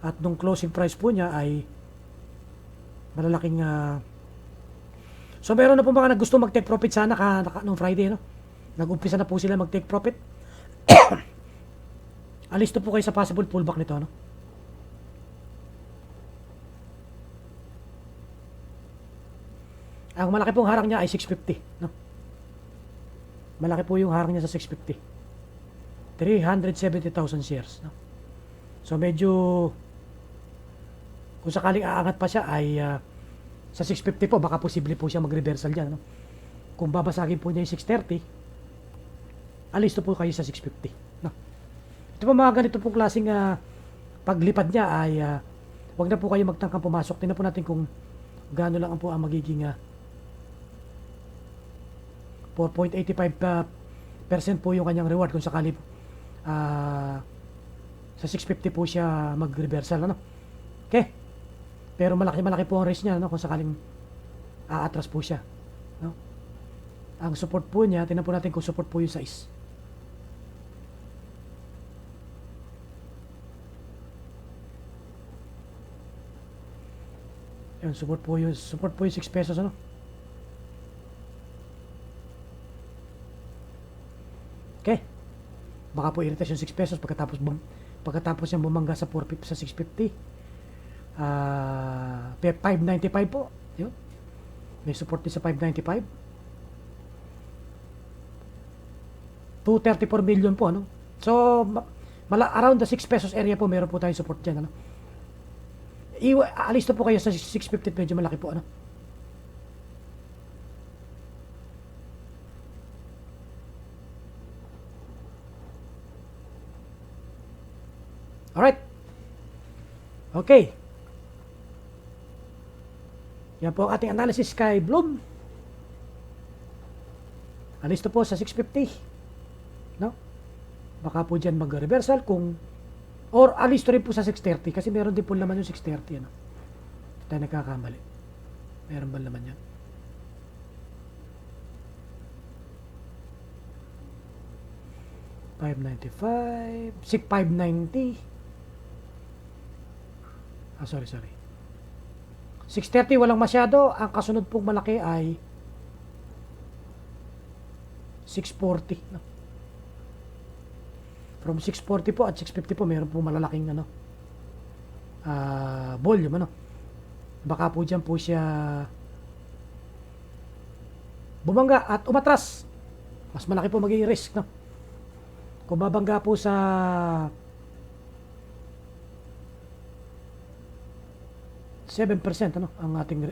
At nung closing price po niya ay malalaking so meron na po mga gusto mag-take profit sana nung Friday, no? Nag-umpisa na po sila mag-take profit. Alisto po kayo sa possible pullback nito, no? Ang malaki pong harang niya ay 650, no? Malaki po yung harang niya sa 650. 370,000 shares, no? So medyo kung sakaling aangat pa siya ay sa 650 po, baka posible po siya mag-reversal dyan, no? Kung babasagin po niya yung 630, alisto po kayo sa 650, no? Ito po mga ganito pong klaseng paglipad niya ay wag na po kayo magtangkang pumasok. Tingnan po natin kung gaano lang po ang magiging 4.85% po yung kanyang reward kung sakali sa 650 po siya mag-reversal, ano? Okay. Pero malaki po ang risk niya, no? Kung sakaling aatras po siya, no? Ang support po niya, tingnan po natin kung support po yung size. Yan, support po yung 6 pesos, ano? Okay. Baka po i-retest yung 6 pesos pagkatapos yung bumangga sa 450 sa 650. 595 po. Yun. May support din sa 595. 234 million po, ano? So, around the 6 pesos area po, meron po tayong support dyan, ano? Alis na po kayo sa 650, medyo malaki po, ano? Alright. Okay. Yan po ang ating analysis kay Bloom. Alis na po sa 650. No? Baka po dyan mag-reversal kung or alis rin po sa 630 kasi meron din po laman yung 630. Ano? Tayo nagkakamali. Meron ba laman yan? $595, 590. Sorry. 630 walang masyado. Ang kasunod pong malaki ay 640. No? From 640 po at 650 po, meron po malalaking volume. Ano? Baka po dyan po siya bumangga at umatras. Mas malaki po magiging risk. No? Kung babangga po sa 7%, ano, ang ating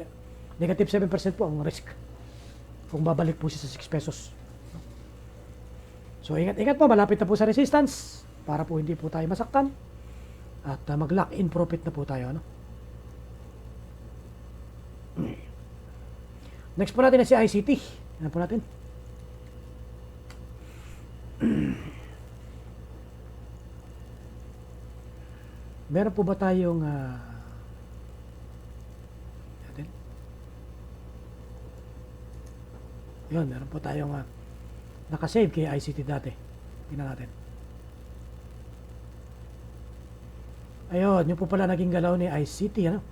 negative 7% po ang risk kung babalik po siya sa 6 pesos. So ingat po, malapit na po sa resistance para po hindi po tayo masaktan at mag-lock in profit na po tayo, ano? Next po natin na si ICT. Ano po natin? Meron po ba tayong yun, meron po tayong nakasave kay ICT dati. Tingnan natin. Ayun, yun po pala naging galaw ni ICT, ano?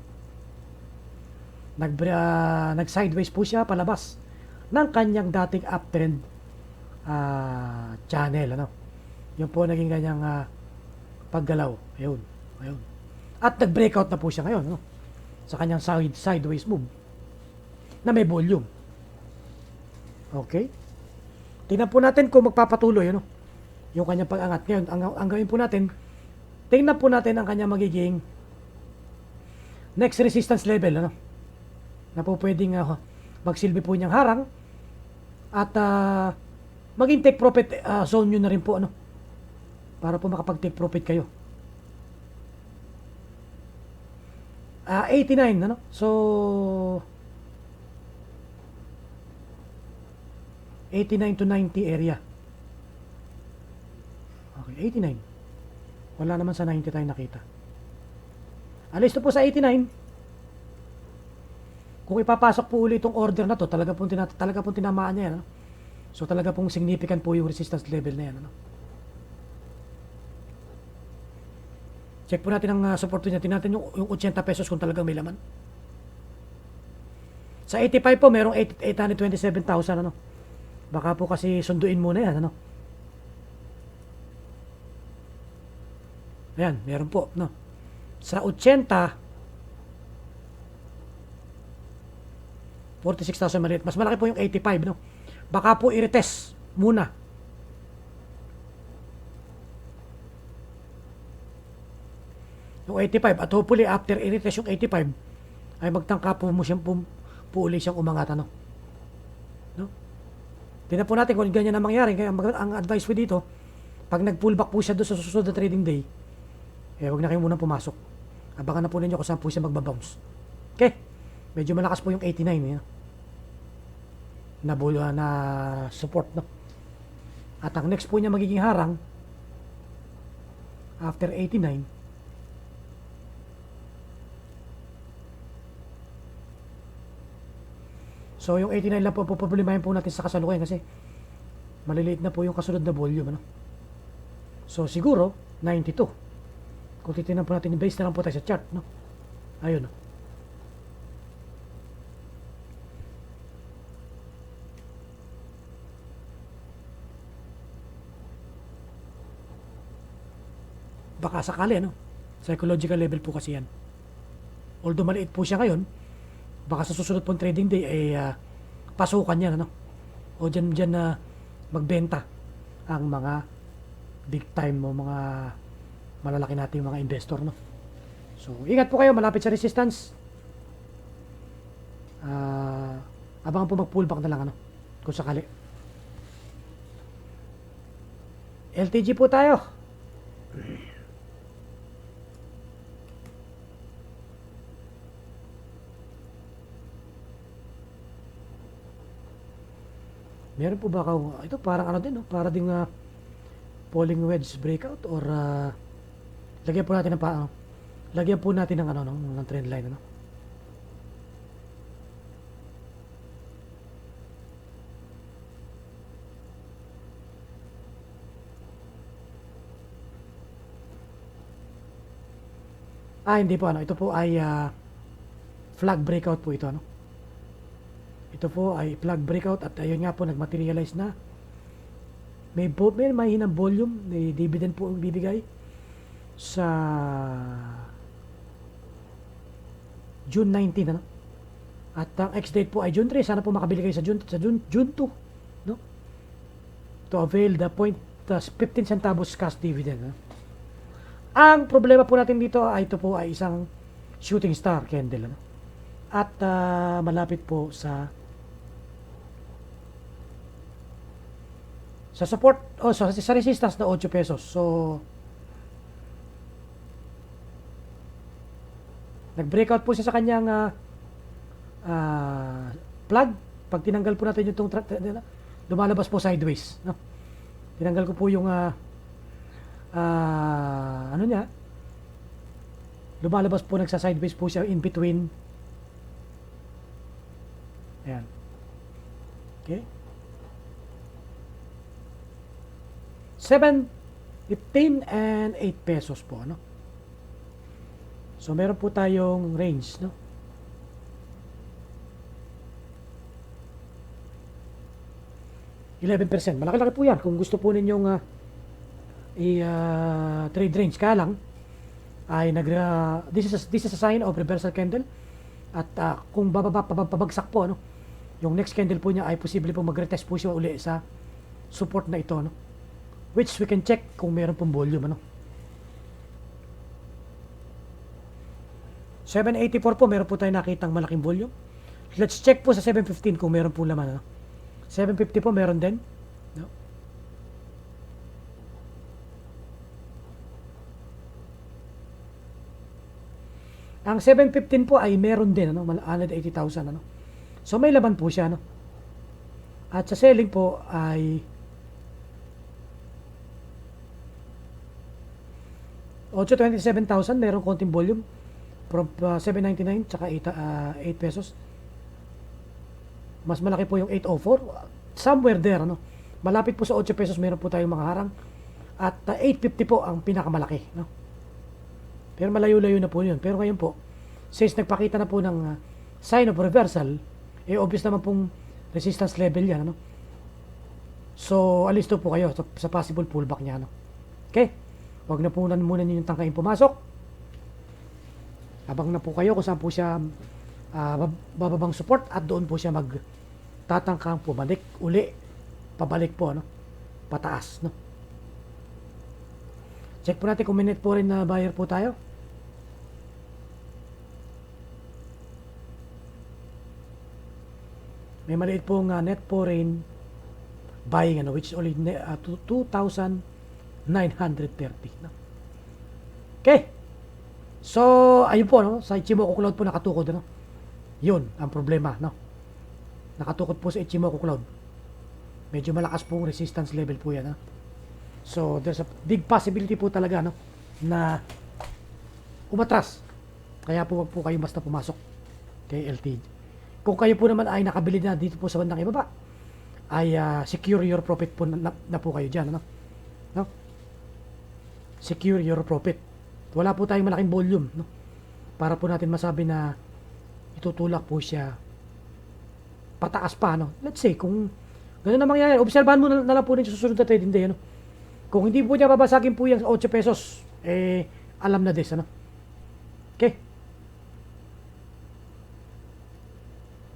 Nag-sideways po siya palabas ng kanyang dating uptrend channel, ano? Yun po naging kanyang paggalaw. Ayun. At nag-breakout na po siya ngayon, ano? Sa kanyang sideways move na may volume. Okay? Tingnan po natin kung magpapatuloy, ano? Yung kanyang pag-angat. Ngayon, ang gawin po natin, tingnan po natin ang kanyang magiging next resistance level, ano? Na po pwedeng magsilbi po niyang harang at maging take profit zone nyo na rin po, ano, para po makapag take profit kayo. 89, ano, so 89 to 90 area. Okay, 89. Wala naman sa 90 tayo nakita. Alis na po sa 89. Kung ipapasok po ulit itong order na to, talaga pong tinamaan niya yan, ano? So talaga pong significant po yung resistance level na yan, ano? Check po natin ang support niya. Tingnan natin yung 80 pesos kung talagang may laman. Sa 85 po, merong 827,000, ano? Baka po kasi sunduin muna yan, ano? Ayan, meron po, no? Sa 80, 46,000 maliit. Mas malaki po yung 85, no? Baka po i-retest muna. Yung 85, at hopefully after i-retest yung 85, ay magtangka po mo siyang uli siyang umangat, ano? No? Tingnan po natin kung ganyan na mangyari. Kaya ang advice po dito, pag nag-pullback po siya doon sa susunod na trading day, wag na kayo muna pumasok. Abangan na po ninyo kung saan po siya magbabounce. Okay? Medyo malakas po yung 89, na support, no? At ang next po niya magiging harang after 89, so yung 89 lang po problemahin po natin sa kasalukuyan kasi maliliit na po yung kasunod na volume, ano? So siguro 92. Kung titignan po natin, base na lang po tayo sa chart, no? Ayun, no? Baka sakali, ano? Psychological level po kasi yan. Although maliit po siya ngayon, baka sa susunod pong trading day ay pasukan yan, ano? O dyan na magbenta ang mga big time o mga malalaki natin mga investor, no? So ingat po kayo, malapit sa resistance. Abangan po mag-pullback na lang, ano, kung sakali. LTG po tayo. Meron po ba ito parang ano din, no? Para ding falling wedge breakout or lagyan po natin ng lagyan po natin ng ng trend line, ano. Hindi po, ano, ito po ay flag breakout po ito, ano. Ito po ay flag breakout at ayun nga po nagmaterialize na may mahinang volume, may dividend po ang bibigay sa June 19, ano? At ang ex-date po ay June 3. Sana po makabili kayo sa June 2, no? To avail the 15 centavos cash dividend, no? Ang problema po natin dito ay ito po ay isang shooting star candle, ano? At malapit po sa support sa resistance na 8 pesos. So nag-breakout po siya sa kanyang plug. Pag tinanggal po natin yung lumalabas po sideways, no? Tinanggal ko po yung ano niya, lumalabas po, nagsa-sideways po siya in between. Ayan. Okay. 7, 15 and 8 pesos po, ano? So meron po tayong range, no? %11. Malaki-laki po yan kung gusto po ninyong trade range. Kaya lang ay this is a sign of reversal candle. At kung pabagsak po, ano, yung next candle po niya ay posible po mag-retest po siya uli sa support na ito, no? Which we can check kung meron pong volume, ano. 784 po, meron po tayo nakitang malaking volume. Let's check po sa 715 kung meron po laman. Ano? 750 po meron din. No? Ang 715 po ay meron din, ano, 180,000, ano. So may laman po siya, no. At sa selling po ay 827,000, meron konting volume from 799 tsaka 8 pesos. Mas malaki po yung 804, somewhere there, ano. Malapit po sa 8 pesos meron po tayong mga harang. At 850 po ang pinakamalaki, no. Pero malayo-layo na po yun. Pero ngayon po, since nagpakita na po ng sign of reversal, obvious naman pong resistance level yan, ano? So, alisto po kayo sa possible pullback niya, ano? Okay? Huwag na po muna yung tangkain pumasok. Abang na po kayo kung saan po siya bababang support at doon po siya magtatangkang pabalik po, ano? Pataas, no? Check po natin kung may net po rin na buyer po tayo. May maliit pong net po rin buying, ano, which is only 2,930. No? Okay. So, ayun po, no? Sa Ichimoku Cloud po nakatukod, ano? Yun ang problema, no? Nakatukod po sa Ichimoku Cloud. Medyo malakas pong resistance level po yan, no? So, there's a big possibility po talaga, no, na umatras. Kaya po wag po kayo basta pumasok kay LTG. Kung kayo po naman ay nakabili na dito po sa bandang ibaba, ay secure your profit po na po kayo dyan, no? No? Secure your profit. Wala po tayong malaking volume, no? Para po natin masabi na itutulak po siya pataas pa, no? Let's say, kung gano'n na mangyayari, obserbahan mo na lang po rin sa susunod na trading day, no? Kung hindi po niya babasagin po yung 8 pesos, alam na this, ano? Okay.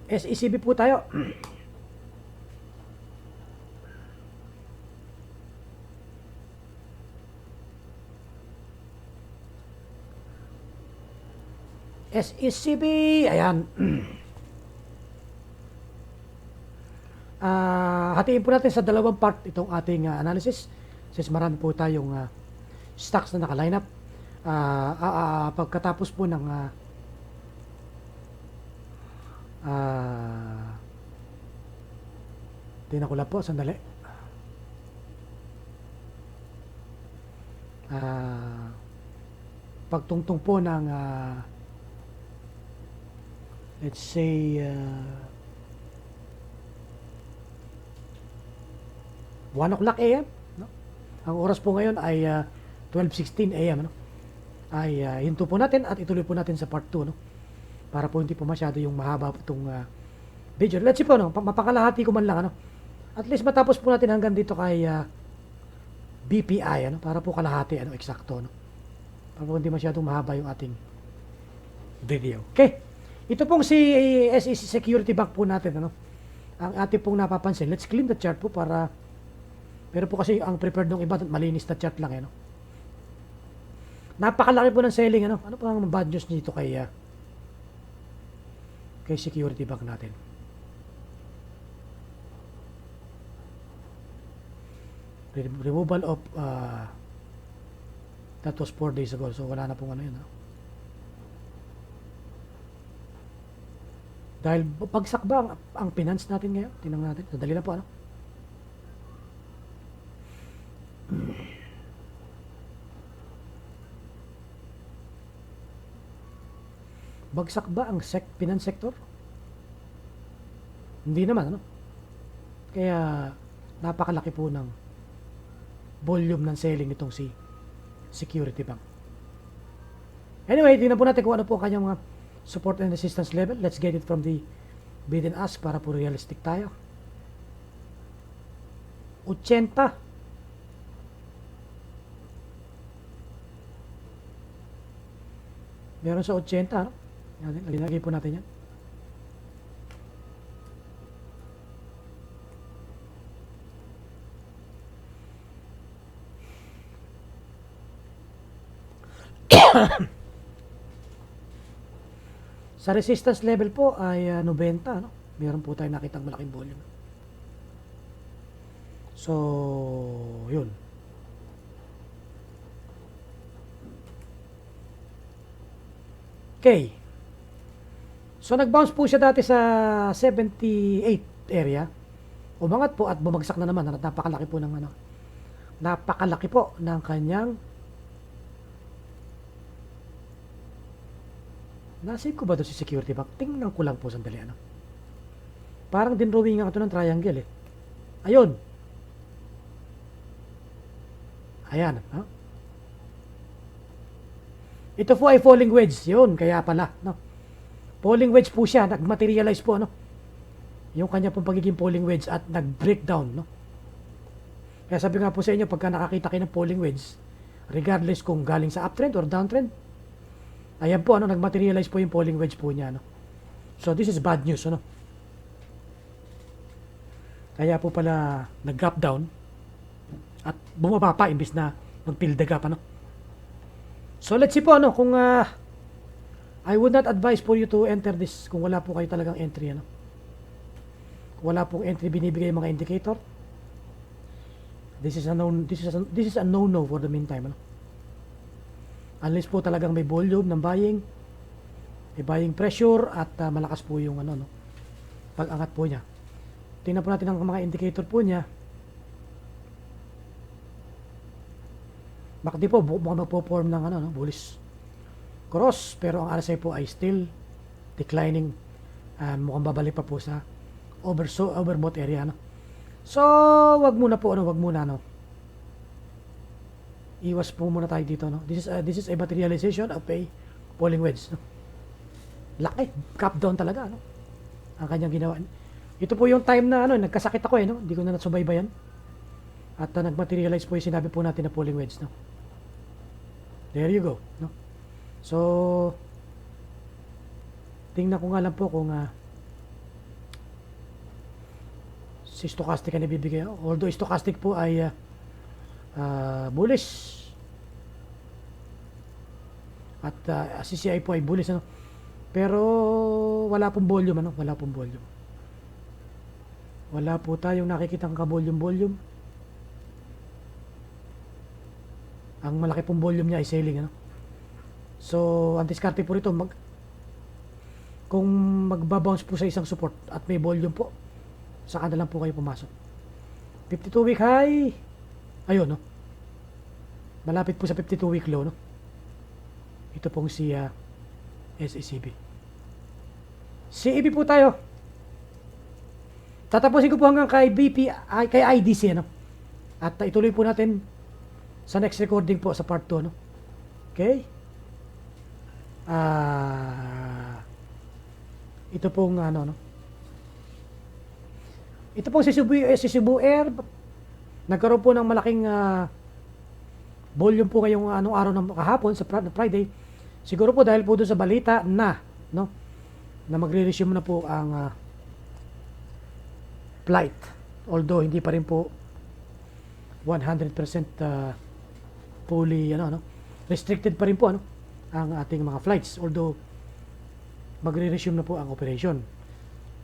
SECB po tayo. SECB, ayan. Hatiin po natin sa dalawang part itong ating analysis. Since marami po tayong stocks na naka-line up, pagkatapos po ng tingnan ko lang po, sandali. Pagtungtong po ng let's say 1 o'clock AM, no? Ang oras po ngayon ay 12:16 AM, no? Ay hinto po natin at ituloy po natin sa part 2, no? Para po hindi po masyado yung mahaba po itong video. Let's see po, no? Mapakalahati ko man lang, ano? At least matapos po natin hanggang dito kay BPI, ano? Para po kalahati, ano, eksakto, no? Para po hindi masyadong mahaba yung ating video. Okay. Ito pong si SEC Security Bank po natin, ano? Ang ating pong napapansin. Let's clean the chart po para, pero po kasi ang prepared ng iba, malinis na chart lang, ano? Napakalaki po ng selling, ano? Ano po ang bad news nito kay Security Bank natin? Removal of that was 4 days ago, so wala na pong ano yun, no? Dahil bagsak ba ang finance natin ngayon? Tingnan natin, sadali lang po, ano? Bagsak ba ang finance sector? Hindi naman, ano? Kaya napakalaki po ng volume ng selling nitong si Security Bank. Anyway, tingnan po natin kung ano po ang kanyang mga support and resistance level. Let's get it from the bid and ask para po realistic tayo. 80. Meron sa 80, no? Linagay po natin yan. Sa resistance level po ay 90, no? Meron po tayo nakitang malaking volume. So, yun. Okay. So, nag-bounce po siya dati sa 78 area. Umangat po at bumagsak na naman. Napakalaki po ng ano. Napakalaki po ng kanyang nasave ko ba doon si security bank? Tingnan ko lang po sandali ano. Parang dinrawing nga ito ng triangle eh. Ayun. Ayan. Ha? Ito po ay falling wedge. Yun, kaya pala. No? Falling wedge po siya. Nag-materialize po ano. Yung kanya pong pagiging falling wedge at nag-breakdown. No? Kaya sabi nga po sa inyo, pagka nakakita kayo ng falling wedge, regardless kung galing sa uptrend or downtrend, ayan po, ano, nag-materialize po yung falling wedge po niya. No? So, this is bad news. Ano? Kaya po pala nag-drop down at bumaba pa imbis na mag-fill the gap. Ano? So, let's see po ano, kung I would not advise for you to enter this kung wala po kayo talagang entry. Ano? Kung wala pong entry binibigay mga indicator, this is a no-no for the meantime. Ano? Unless po talagang may volume ng buying, may buying pressure at malakas po yung ano, no, pag-angat po niya. Tingnan po natin ang mga indicator po niya. Bakit po mukhang magpo-form ng ano, no, bullish cross, pero ang RSI po ay still declining. Mukhang babalik pa po sa overbought area. No? So, wag muna po, ano, wag muna, no. Iwas po muna tayo dito, no. This is a materialization of a falling wedge, no. Laki, cap down talaga, no. Ang kanyang ginawa. Ito po yung time na ano, nagkasakit ako no. Hindi ko na nasubaybayan. At nagmaterialize po yung sinabi po natin na falling wedge, no. There you go, no. So, tingnan ko nga lang po kung si stochastic na ibibigay. Although stochastic po ay bullish at CCI po ay bullish, ano? Pero wala pong volume, ano? Wala pong volume. Wala po tayong nakikitang ka-volume. Ang malaki pong volume niya ay selling, ano? So, ang diskarte po rito, kung magbabounce po sa isang support at may volume po, saka na lang po kayo pumasok. 52-week high, ayun, no? Malapit po sa 52-week low, no? Ito pong si SECB. CEB po tayo. Tatapusin ko po hanggang kay kay IDC, no? At ituloy po natin sa next recording po sa part 2, no? Okay? Ito pong ano, no? Ito pong si Cebu Air, nagkaroon po ng malaking volume po ngayong anong araw ng kahapon sa Friday. Siguro po dahil po doon sa balita na, no, na magre-resume na po ang flight. Although hindi pa rin po 100% fully ano, no, restricted pa rin po, ano, ang ating mga flights. Although magre-resume na po ang operation.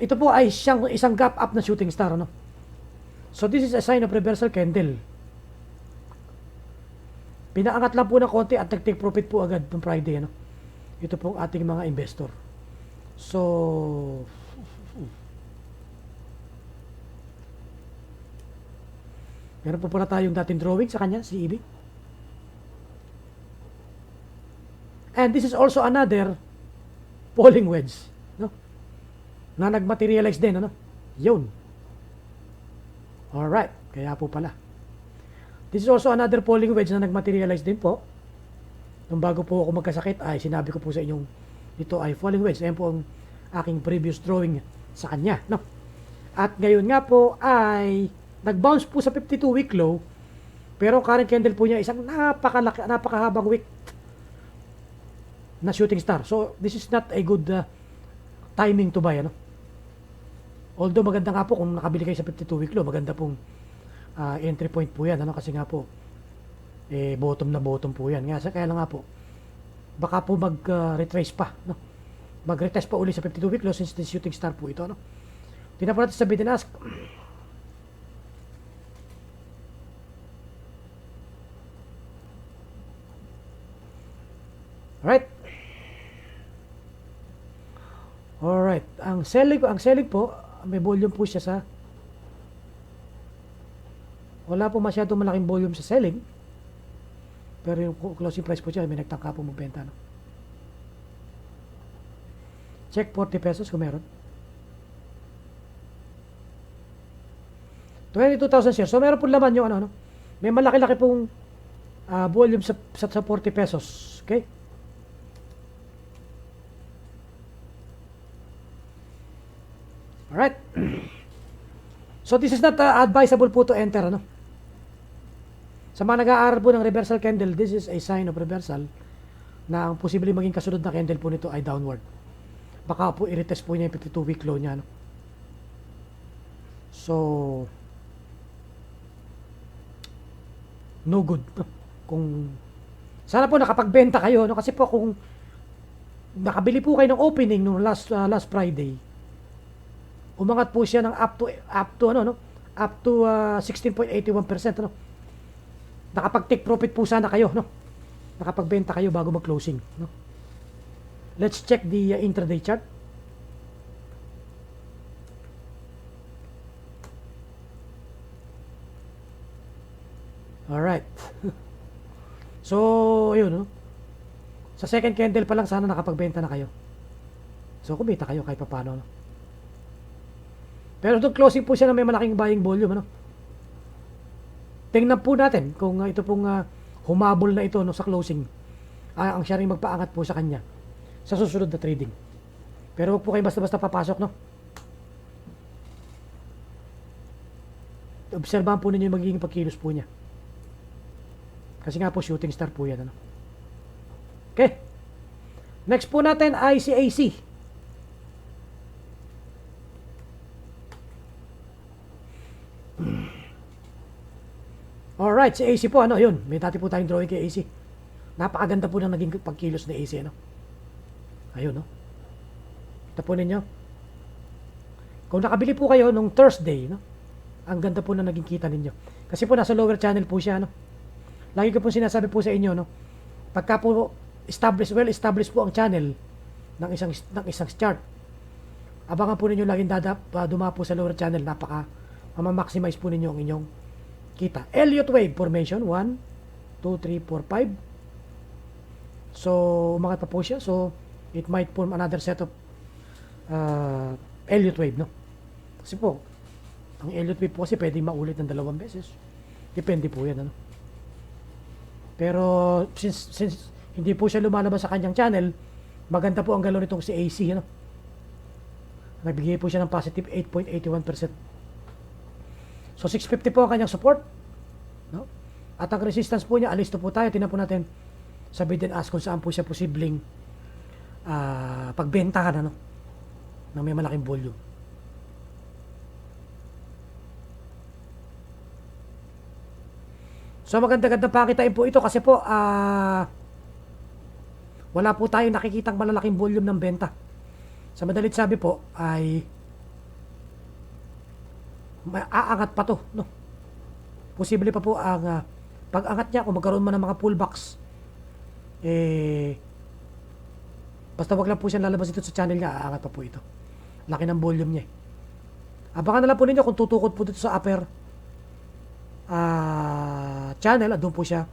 Ito po ay isang gap up na shooting star, ano. So this is a sign of reversal candle. Pinaangat lang po ng konti at nag-take profit po agad ng Friday, ano. Ito pong ating mga investor. So meron po pala tayong dating drawing sa kanya, si EB. And this is also another falling wedge, no, na nagmaterialize din, ano. Yun. Alright, kaya po pala. This is also another falling wedge na nagmaterialize din po. Nung bago po ako magkasakit ay sinabi ko po sa inyong ito ay falling wedge. Ayan po ang aking previous drawing sa kanya, no. At ngayon nga po ay nag-bounce po sa 52-week low, pero current candle po niya isang napakahabang wick na shooting star. So this is not a good timing to buy, ano. Although maganda nga po kung nakabili kayo sa 52-week low, maganda pong entry point po yan, ano, kasi nga po bottom na bottom po yan. Kaya lang nga po baka po mag retrace pa, no. mag-retest pa uli sa 52-week low since the shooting star po ito, no? Tingnan po natin sa bid and ask. Alright. Alright. Ang selling po, may volume po siya sa, wala po masyadong malaking volume sa selling. Pero yung closing price po siya, may nagtangka po magbenta, no? Check 40 pesos kung meron. 22,000 shares. So meron po laman yung ano, no? May malaki-laki pong volume sa 40 pesos. Okay? Alright. So this is not advisable po to enter, ano? Sa mga nag-aaral po ng reversal candle, this is a sign of reversal na ang posibleng maging kasunod na candle po nito ay downward. Baka po i-retest po niya yung 52-week low niya, no? So no good, no? Kung sana po nakapagbenta kayo, no? Kasi po kung nakabili po kayo ng opening nung last Friday, umangat po siya ng up to ano, no? Up to 16.81%, no? Nakapag-take profit po sana kayo, no? Nakapagbenta kayo bago mag-closing, no? Let's check the intraday chart. Alright. So, yun, no? Sa second candle pa lang sana nakapagbenta na kayo. So, kumita kayo kahit paano, no? Pero doon closing po siya na may malaking buying volume, ano? Tingnan po natin kung ito pong humabol na ito, no, sa closing. Ang siya rin magpaangat po sa kanya sa susunod na trading. Pero wag po kayo basta-basta papasok, no? Obserbahan po ninyo yung magiging pagkilos po niya. Kasi nga po shooting star po yan, ano? Okay. Next po natin ay si AC. Alright, si AC po, ano, yun. May dati po tayong drawing kay AC. Napakaganda po ng naging pagkilos ni AC, ano? Ayun, no? Kita po ninyo. Kung nakabili po kayo nung Thursday, no? Ang ganda po na naging kita ninyo. Kasi po nasa lower channel po siya, no? Lagi ko po sinasabi po sa inyo, no? Pagka po well-established po ang channel ng isang chart, abangan po ninyo laging dumapo sa lower channel. Mamamaximize po ninyo ang inyong kita. Elliott wave formation 1, 2, 3, 4, 5. So umangat pa po siya, so it might form another set of Elliott wave, no? Kasi po ang Elliott wave po kasi pwedeng maulit ng 2 beses, depende po yan, ano? Pero since hindi po siya lumalabas sa kanyang channel, maganda po ang galaw nitong si AC, ano? Nagbigay po siya ng positive 8.81%. So 650 po ang kanyang support, no? At ang resistance po niya, alisto po tayo. Tingnan po natin sa bid and ask kung saan po siya posibleng pagbentahan, ano, ng may malaking volume. So maganda-ganda pakitain po ito kasi po wala po tayong nakikitang malalaking volume ng benta. Sa madalit sabi po ay aangat pa to, no? Posible pa po ang pag-angat niya kung magkaroon man ng mga pullbacks. Basta wag lang po siya lalabas dito sa channel niya, aangat pa po ito. Laki ng volume niya. Abangan na lang po ninyo kung tutukod po dito sa upper channel, doon po siya.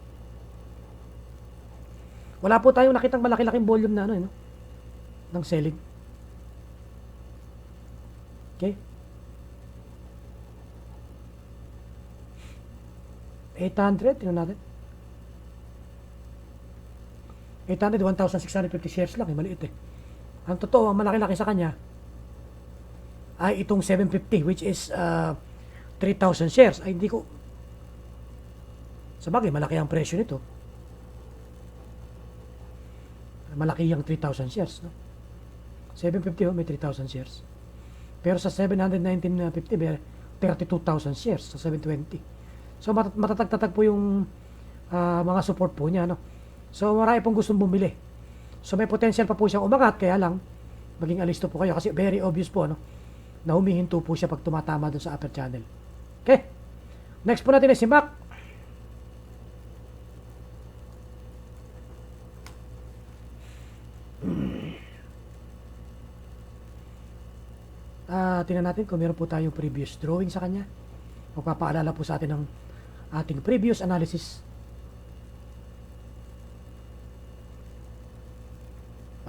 Wala po tayong nakitang malaki-laking volume na ano, no? Ng selling. Okay? 800, tingnan natin. 800, 1,650 shares lang, maliit eh. Ang totoo, ang malaki-laki sa kanya ay itong 750, which is 3,000 shares. Ay, hindi ko, sa bagay, malaki ang presyo nito. Malaki yung 3,000 shares, no? 750, may 3,000 shares. Pero sa 719.50, may 32,000 shares sa 720. So matatag-tatag po yung mga support po niya, no? So marami pong gustong bumili. So may potential pa po siyang umangat, kaya lang maging alisto po kayo kasi very obvious po, ano, na humihinto po siya pag tumatama dun sa upper channel. Okay? Next po natin ay si Mac. Tingnan natin kung meron po tayong previous drawing sa kanya. Magpapaalala po sa atin ng ating previous analysis.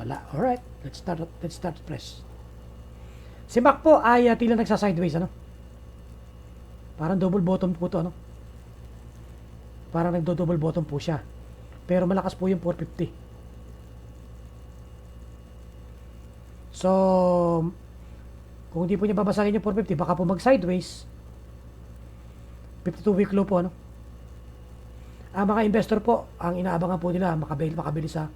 Wala. Alright. Let's start fresh. Si Mac po ay tila nagsa-sideways, ano? Parang double bottom po to, ano? Parang nagdo-double bottom po siya. Pero malakas po yung 450. So, kung hindi po niya babasagin yung 450, baka po mag-sideways. 52-week low po, ano? Ang mga investor po, ang inaabangan po nila, makabili sa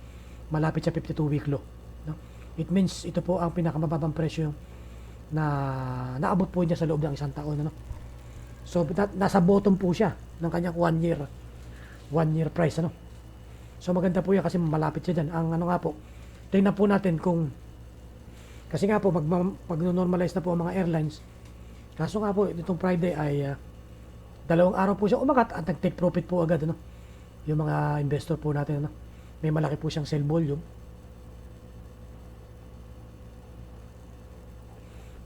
malapit sa 52-week low. No? It means, ito po ang pinakamababang presyo na naabot po niya sa loob ng isang taon. Ano? So, nasa bottom po siya ng kanyang 1 year price. Ano? So, maganda po yan kasi malapit siya dyan. Ang ano nga po, tingnan po natin kung kasi nga po, pag-normalize na po ang mga airlines, kaso nga po, itong Friday ay 2 araw po siya umagat at nag-take profit po agad, ano? Yung mga investor po natin, ano? May malaki po siyang sell volume.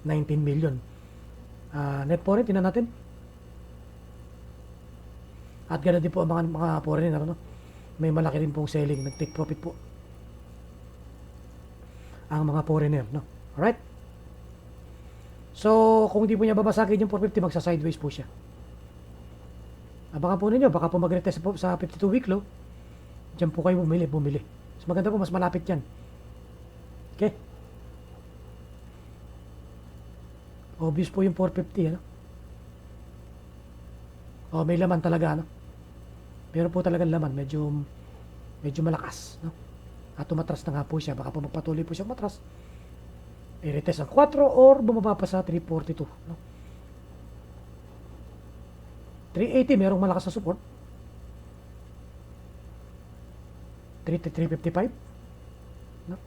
19 million. Net foreign, tingnan natin. At ganoon din po ang mga foreigner, ano? May malaki rin pong selling, nag-take profit po ang mga foreigner, no? Alright? So, kung hindi po niya babasagin yung 450, magsa-sideways po siya. Abangan po ninyo, baka po mag-retest po sa 52-week low. Diyan po kayo bumili. Mas maganda po, mas malapit yan. Okay? Obvious po yung 450, ano? Oh, may laman talaga, ano? Pero po talagang laman, medyo malakas, no? At tumatras na nga po siya, baka po magpatuloy po siya matras. I-retest ang 4 or bumaba pa sa 342, no? 380 merong malakas na support. 355, no?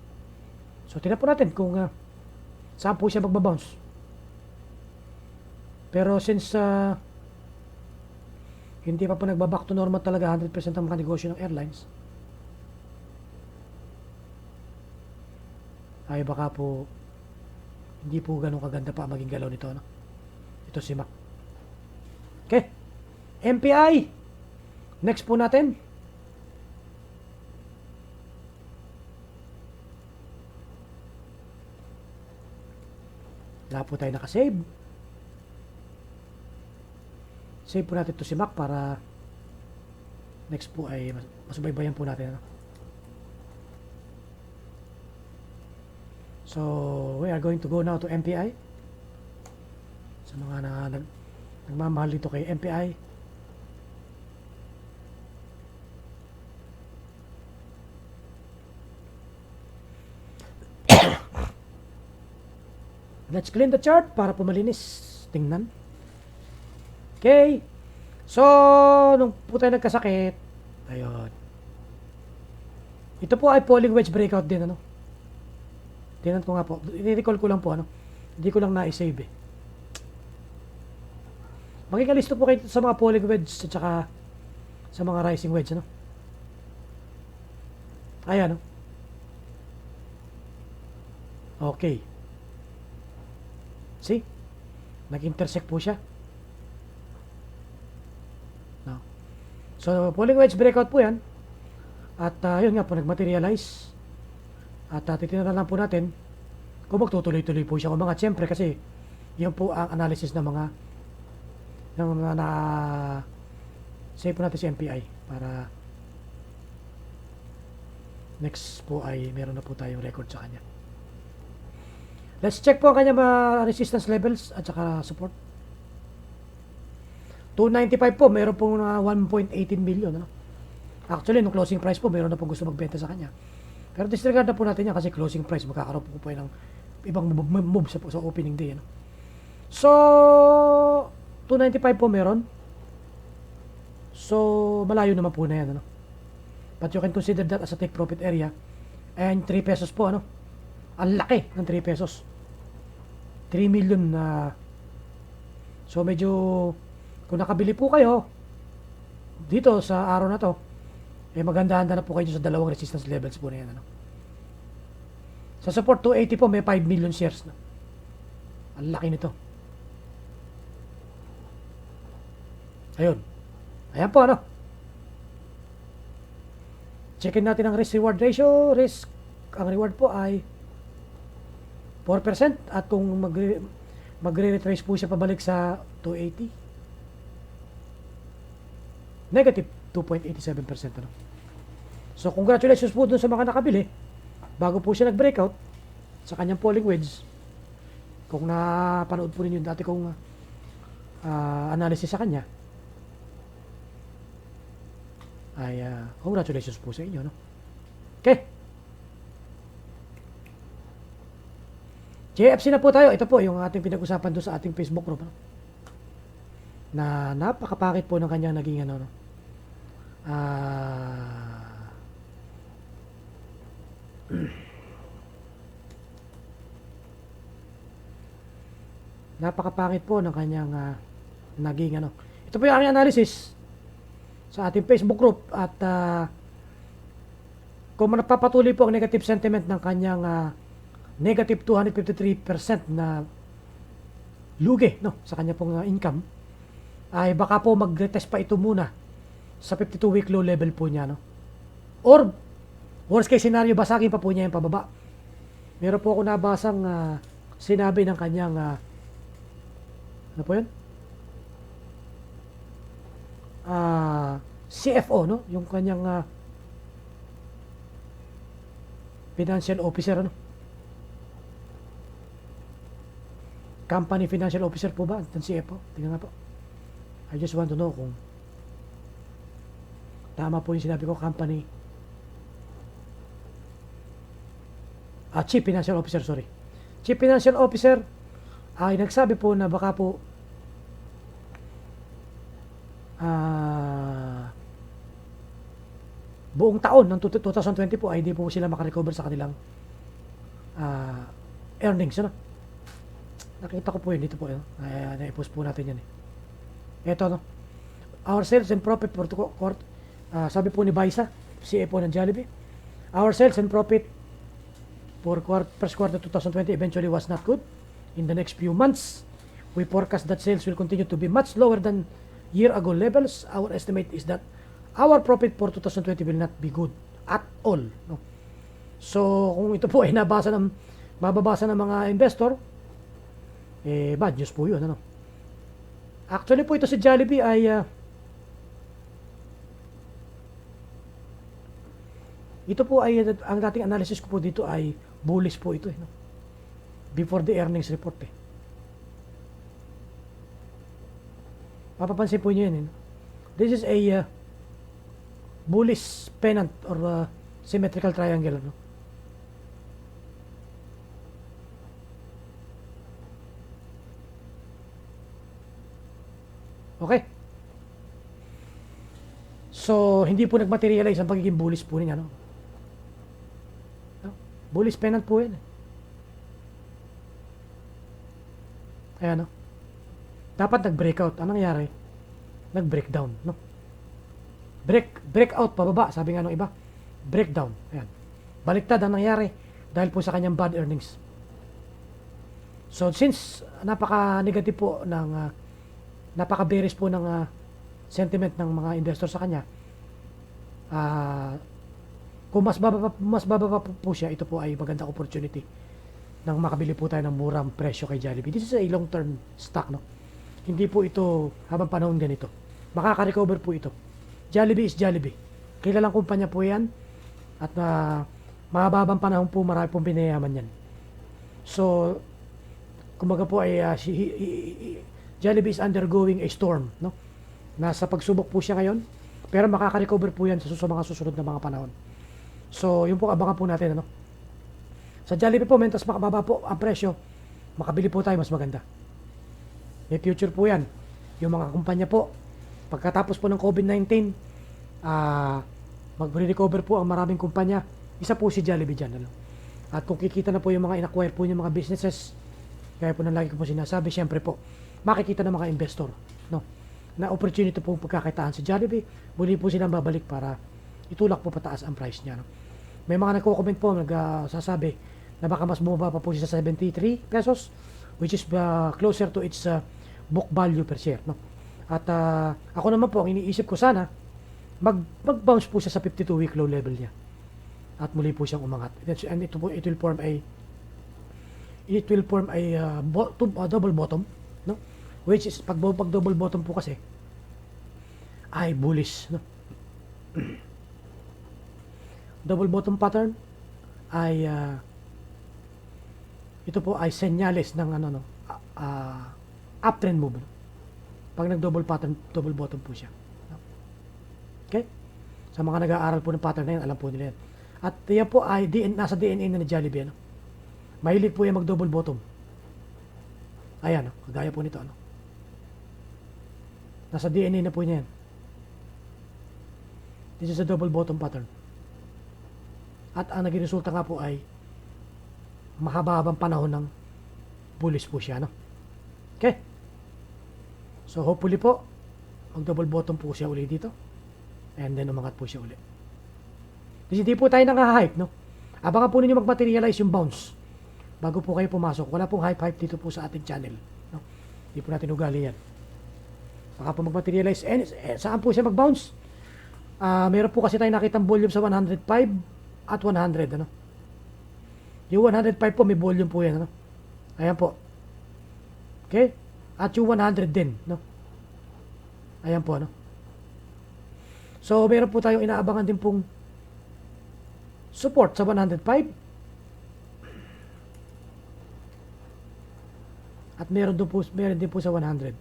So tingnan po natin kung saan po siya magbabounce. Pero since hindi pa po nagbaback to normal talaga 100% ang mga negosyo ng airlines, ay baka po hindi po ganun kaganda pa maging galaw nito, no? Ito si Mac. Okay. MPI. Next po natin. Wala po tayo nakasave. Save po natin ito si Mac para next po ay masubaybayan po natin, ano? So, we are going to go now to MPI. Sa mga nagmamahal dito kay MPI. Let's clean the chart para po malinis. Tingnan. Okay. So, nung po tayo nagkasakit, ayun. Ito po ay falling wedge breakout din, ano? Tingnan ko nga po. I-recall ko lang po, ano? Hindi ko lang na-save, eh. Maging alisto po kayo sa mga falling wedge at saka sa mga rising wedge, ano? Ayan, no? Okay. See? Nag-intersect po siya. No. So, falling wedge breakout po yan. At yun nga po, nag-materialize. At titignan na lang po natin kung magtutuloy-tuloy po siya. Kung mga siyempre kasi yun po ang analysis ng mga save po natin si MPI para next po ay meron na po tayong record sa kanya. Let's check po ang kanya mga resistance levels at saka support. 295 po, meron pong 1.18 million, ano? Actually, nung closing price po, meron na pong gusto magbenta sa kanya. Pero disregard na po natin yan kasi closing price, magkakaroon po ng ibang move sa opening day, ano? So, 295 po meron. So, malayo naman po na yan, ano? But you can consider that as a take profit area. And 3 pesos po, ano? Ang laki ng 3 pesos. 3 million na. So medyo, kung nakabili po kayo dito sa araw na to, maganda-handa na po kayo sa dalawang resistance levels po na yan. Ano? Sa support 280 po, may 5 million shares na. Ang laki nito. Ayun. Ayan po, ano. Checkin natin ang risk-reward ratio. Ang reward po ay 4%. At kung magre-retrace po siya pabalik sa 280, negative 2.87%. Ano? So, congratulations po dun sa mga nakabili. Bago po siya nag-breakout sa kanyang falling wedge. Kung napanood po ninyo dati kong analysis sa kanya, ay congratulations po sa inyo. No? Okay. JFC na po tayo. Ito po yung ating pinag-usapan doon sa ating Facebook group. No? Na napakapakit po ng kanyang naging ano. No? Napakapakit po ng kanyang naging ano. Ito po yung aking analysis sa ating Facebook group at kung napapatuloy po ang negative sentiment ng kanyang negative 253% na lugi no, sa kanya pong income, ay baka po mag-retest pa ito muna sa 52-week low level po niya. No? Or, worst case scenario, basagin pa po niya yung pababa. Meron po ako nabasang sinabi ng kanyang ano po yun? CFO, no? Yung kanyang financial officer, ano? Company financial officer po ba? Ang CFO? Tingnan nga po. I just want to know kung tama po yung sinabi ko, company. Chief Financial Officer, sorry. Chief Financial Officer ay nagsabi po na baka po buong taon ng 2020 po ay hindi po sila makarecover sa kanilang earnings. Ano? Nakita ko po yun dito po. Na-post po natin yan. Ito, no? Our sales and profit for sabi po ni Baisa, CFO ng Jollibee, our sales and profit for first quarter 2020 eventually was not good. In the next few months, we forecast that sales will continue to be much lower than year-ago levels. Our estimate is that our profit for 2020 will not be good at all. No? So, kung ito po ay mababasa ng mga investor, bad news po yun. Ano? Actually po ito si Jollibee ay ito po ay ang dating analysis ko po dito ay bullish po ito. No? Before the earnings report. Mapapansin po nyo yun. This is a bullish pennant or symmetrical triangle. No? Okay. So, hindi po nagmaterialize ang pagiging bullish po niya. No? Bullish pennant po yan. Ayan, no? Dapat nag-breakout. Anong nangyari? Nag-breakdown, no? Breakout pababa, sabi nga ng iba. Breakdown. Ayan. Baliktad ang nangyari dahil po sa kanyang bad earnings. So, since napaka-negative po ng napaka-bearish po ng sentiment ng mga investor sa kanya, kung mas bababa po siya, ito po ay magandang opportunity nang makabili po tayo ng murang presyo kay Jollibee. This is a long-term stock, no? Hindi po ito habang panahon ganito. Makaka-recover po ito. Jollibee is Jollibee. Kilalang kumpanya po yan at mahababang panahon po marami pong pinayaman yan. So, kumbaga po ay Jollibee is undergoing a storm, no? Nasa pagsubok po siya ngayon, pero makaka-recover po yan sa mga susunod na mga panahon. So, yun po abangan po natin, ano? Sa Jollibee po, mentas makababa po ang presyo, makabili po tayo mas maganda. May future po yan. Yung mga kumpanya po, pagkatapos po ng COVID-19, mag-recover po ang maraming kumpanya. Isa po si Jollibee dyan. Ano? At kung kikita na po yung mga in-acquire po yung mga businesses, kaya po na lagi ko po sinasabi, syempre po, makikita ng mga investor, no? Na opportunity po pagkakitaan sa Jollibee, muli po silang babalik para itulak po pataas ang price niya, no? May mga nagko-comment po, nagsasabi na baka mas bumaba pa po siya sa 73 pesos, which is closer to its book value per share, no? At ako naman po, ang iniisip ko sana, mag-bounce po siya sa 52-week low level niya. At muli po siyang umangat. And it will form a double bottom, no? Which is pag double bottom po kasi ay bullish, no? Double bottom pattern ay ito po ay senyales ng uptrend move, no? Pag nag-double pattern, double bottom po siya, no? Okay? Sa mga nag-aaral po ng pattern na yan, alam po nila yan. At yan po ay nasa DNA na ni Jollibee, no? Mahilig po yan mag-double bottom. Ayan, no? Kagaya po nito, ano? Nasa DNA na po niya yan. This is a double bottom pattern. At ang naging resulta nga po ay mahaba-habang panahon ng bullish po siya, no? Okay? So hopefully po, mag-double bottom po siya uli dito. And then umangat po siya uli. Kasi hindi po tayo nang-hype, no? Abangan po ninyo mag-materialize yung bounce bago po kayo pumasok. Wala pong hype dito po sa ating channel, no? Hindi po natin ugali yan. Baka po mag-materialize. Saan po siya mag-bounce? Meron po kasi tayo nakitang volume sa 105 at 100, ano? Yung 105 po, may volume po yan, ano? Ayan po. Okay? At yung 100 din, no? Ayan po, ano? So, meron po tayong inaabangan din pong support sa 105. At meron din po sa 100.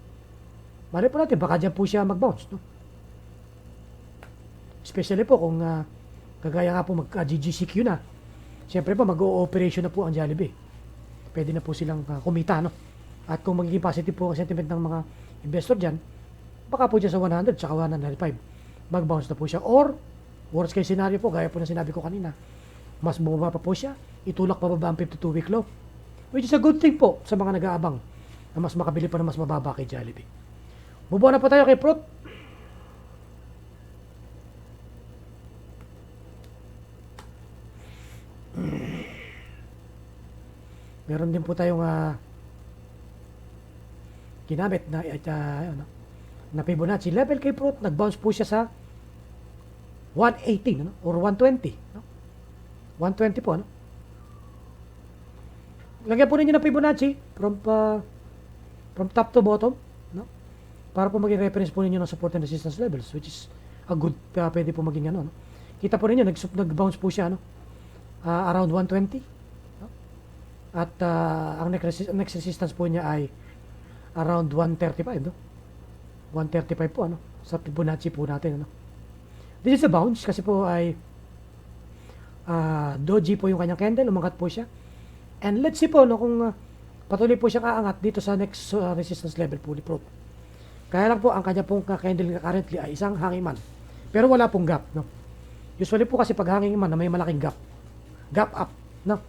Mali po natin, baka dyan po siya mag-bounce, no? Especially po kung kagaya nga po mag-GGCQ na. Siyempre po, mag-o-operation na po ang Jollibee. Pwede na po silang kumita, no? At kung magiging positive po ang sentiment ng mga investor dyan, baka po dyan sa 100 tsaka 105, mag-bounce na po siya. Or, worst case scenario po, gaya po na sinabi ko kanina, mas bumaba pa po siya, itulak pa baba ang 52-week low. Which is a good thing po sa mga nag-aabang na mas makabili pa na mas mababa kay Jollibee. Bubuo na po tayo kay Fruit. Meron din po tayong ginamit na Fibonacci level kay Fruit. Nag-bounce po siya sa 118, ano? Or 120, no? 120 po, ano? Lagyan po ninyo ng Fibonacci from top to bottom, no? Para po maging reference po ninyo ng support and resistance levels, which is a good, pwede po maging ano, no? Kita po ninyo, nag-bounce po siya, no? Around 120, no? At ang next resistance po niya ay around 135, no? 135 po, ano? Sa Fibonacci po natin, ano? This is a bounce kasi po ay doji po yung kanyang candle, umangat po siya. And let's see po, no, kung patuloy po siyang aangat dito sa next resistance level po ni Fruit. Kaya lang po, ang kanya pong candle currently ay isang hanging man. Pero wala pong gap, no? Usually po kasi pag hanging man na may malaking gap up, no?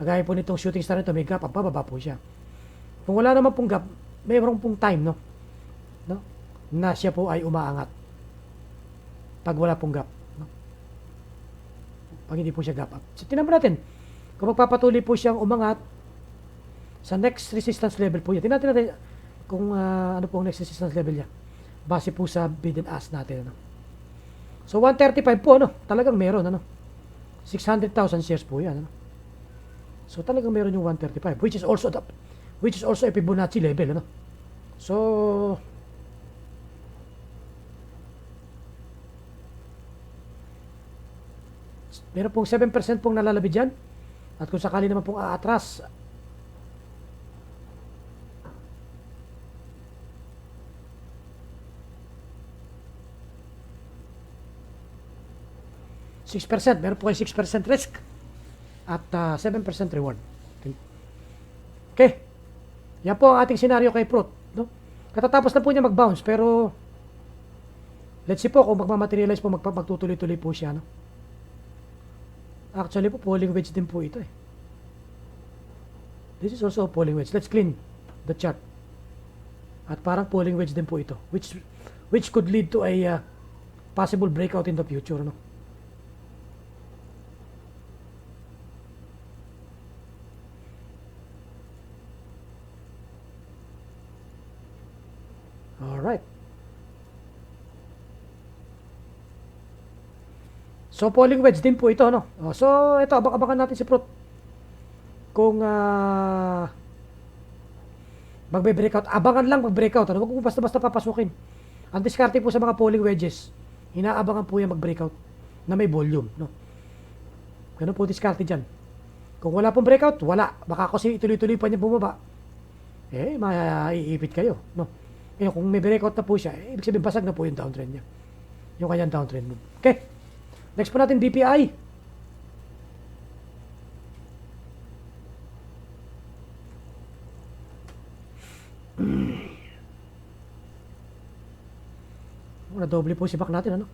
Kagaya po nitong shooting star nito, may gap up, bababa po siya. Kung wala naman pong gap, mayroon pong time, no? Na siya po ay umaangat. Pag wala pong gap, no? Pag hindi po siya gap up. So, tingnan natin. Kung magpapatuloy po siyang umangat sa next resistance level po yan. Tingnan natin kung ano po ang next resistance level niya. Base po sa bid and ask natin, ano? So, 135 po, ano? Talagang meron, ano? 600,000 shares po yan, ano? So, talagang meron yung 135, which is also a Fibonacci level, ano? So, meron pong 7% pong nalalabid dyan. At kung sakali naman pong aatras, meron po kayo 6% risk at 7% reward. Okay. Yan po ang ating senaryo kay Fruit, no? Katatapos na po niya mag-bounce, pero let's see po kung magmamaterialize po, magtutuloy-tuloy po siya, no? Actually po, falling wedge din po ito eh. This is also a falling wedge. Let's clean the chart. At parang falling wedge din po ito. Which could lead to a possible breakout in the future, no? Alright. So, falling wedge din po ito, no? So, ito, abang-abangan natin si Fruit. Kung magbe-breakout. Abangan lang mag-breakout. Ano? Huwag mo basta-basta papasukin. Ang diskarte po sa mga falling wedges, inaabangan po yan mag-breakout na may volume, no? Ganun po diskarte dyan. Kung wala pong breakout, wala. Baka kasi ituloy-tuloy pa niya bumaba. Eh, maiipit kayo, no? Eh, kung may breakout na po siya, ibig sabihin basag na po yung downtrend niya. Yung kanyang downtrend move. Okay. Next po natin, BPI. Na-doble po si Mac natin, ano?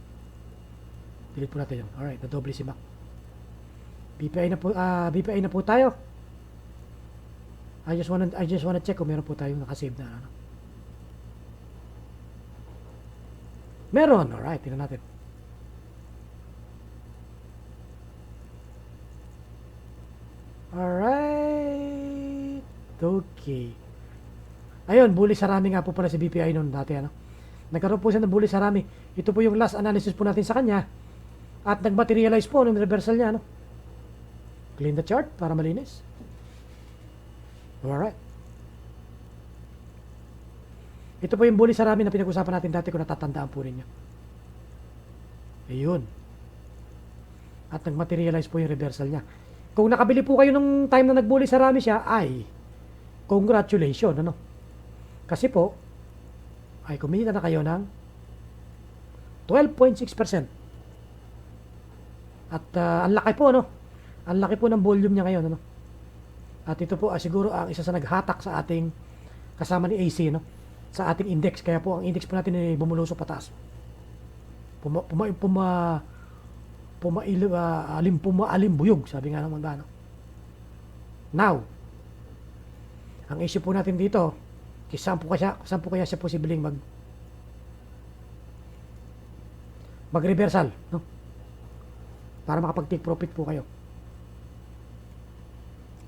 Delete po natin yun. Alright, na-doble si Mac. BPI na po tayo. I just wanna check kung meron po tayong nakasave na, ano? Meron. Alright, tingnan natin. Alright. Okay. Ayun, bullish sarami nga po pala si BPI noon dati, ano? Nagkaroon po siya ng bullish sarami. Ito po yung last analysis po natin sa kanya. At nag-materialize po nung reversal niya, ano? Clean the chart para malinis. Alright. Ito po yung bullish sarami na pinag-usapan natin dati kung natatandaan po ninyo. Ayun. At nag-materialize po yung reversal niya. Kung nakabili po kayo nung time na nag-bullish sarami siya, ay congratulations, ano? Kasi po, ay kumita na kayo ng 12.6%. At ang laki po, no? Ang laki po ng volume niya ngayon, ano? At ito po siguro ang isa sa naghatak sa ating kasama ni AC, no? Sa ating index. Kaya po ang index po natin ay bumulusok pataas. Alimbuyog, sabi nga naman ba, no? Now, ang issue po natin dito, saan po kaya siya posibleng mag-reversal, no? Para makapag-take profit po kayo.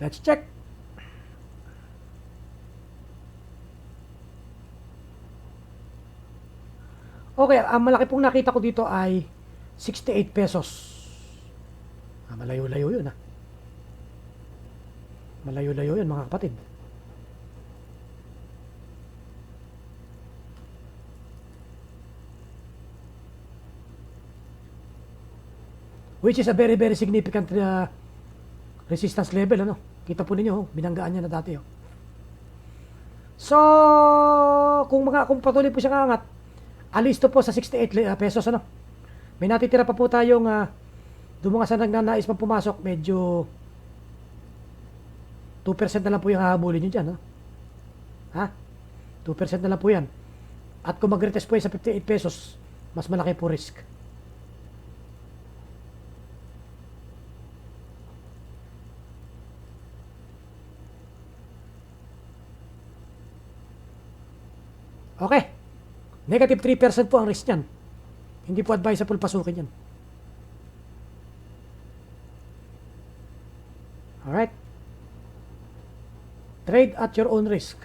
Let's check. Okay, ang malaki pong nakita ko dito ay 68 pesos. Malayo-layo yun, ha? Malayo-layo yun, mga kapatid. Which is a very, very significant resistance level, ano? Kita po ninyo, binanggaan niya na dati, oh. So, kung patuloy po siya kaangat, alisto po sa 68 pesos, ano? May natitira pa po tayong doon mga sa nagnanais pa pumasok, medyo 2% na lang po yung hahabulin nyo dyan, no? Ha? 2% na lang po yan. At kung mag-retest po yan sa 58 pesos, mas malaki po risk. Okay. Negative 3% po ang risk niyan. Hindi po advisable pasukin yan. Alright. Trade at your own risk.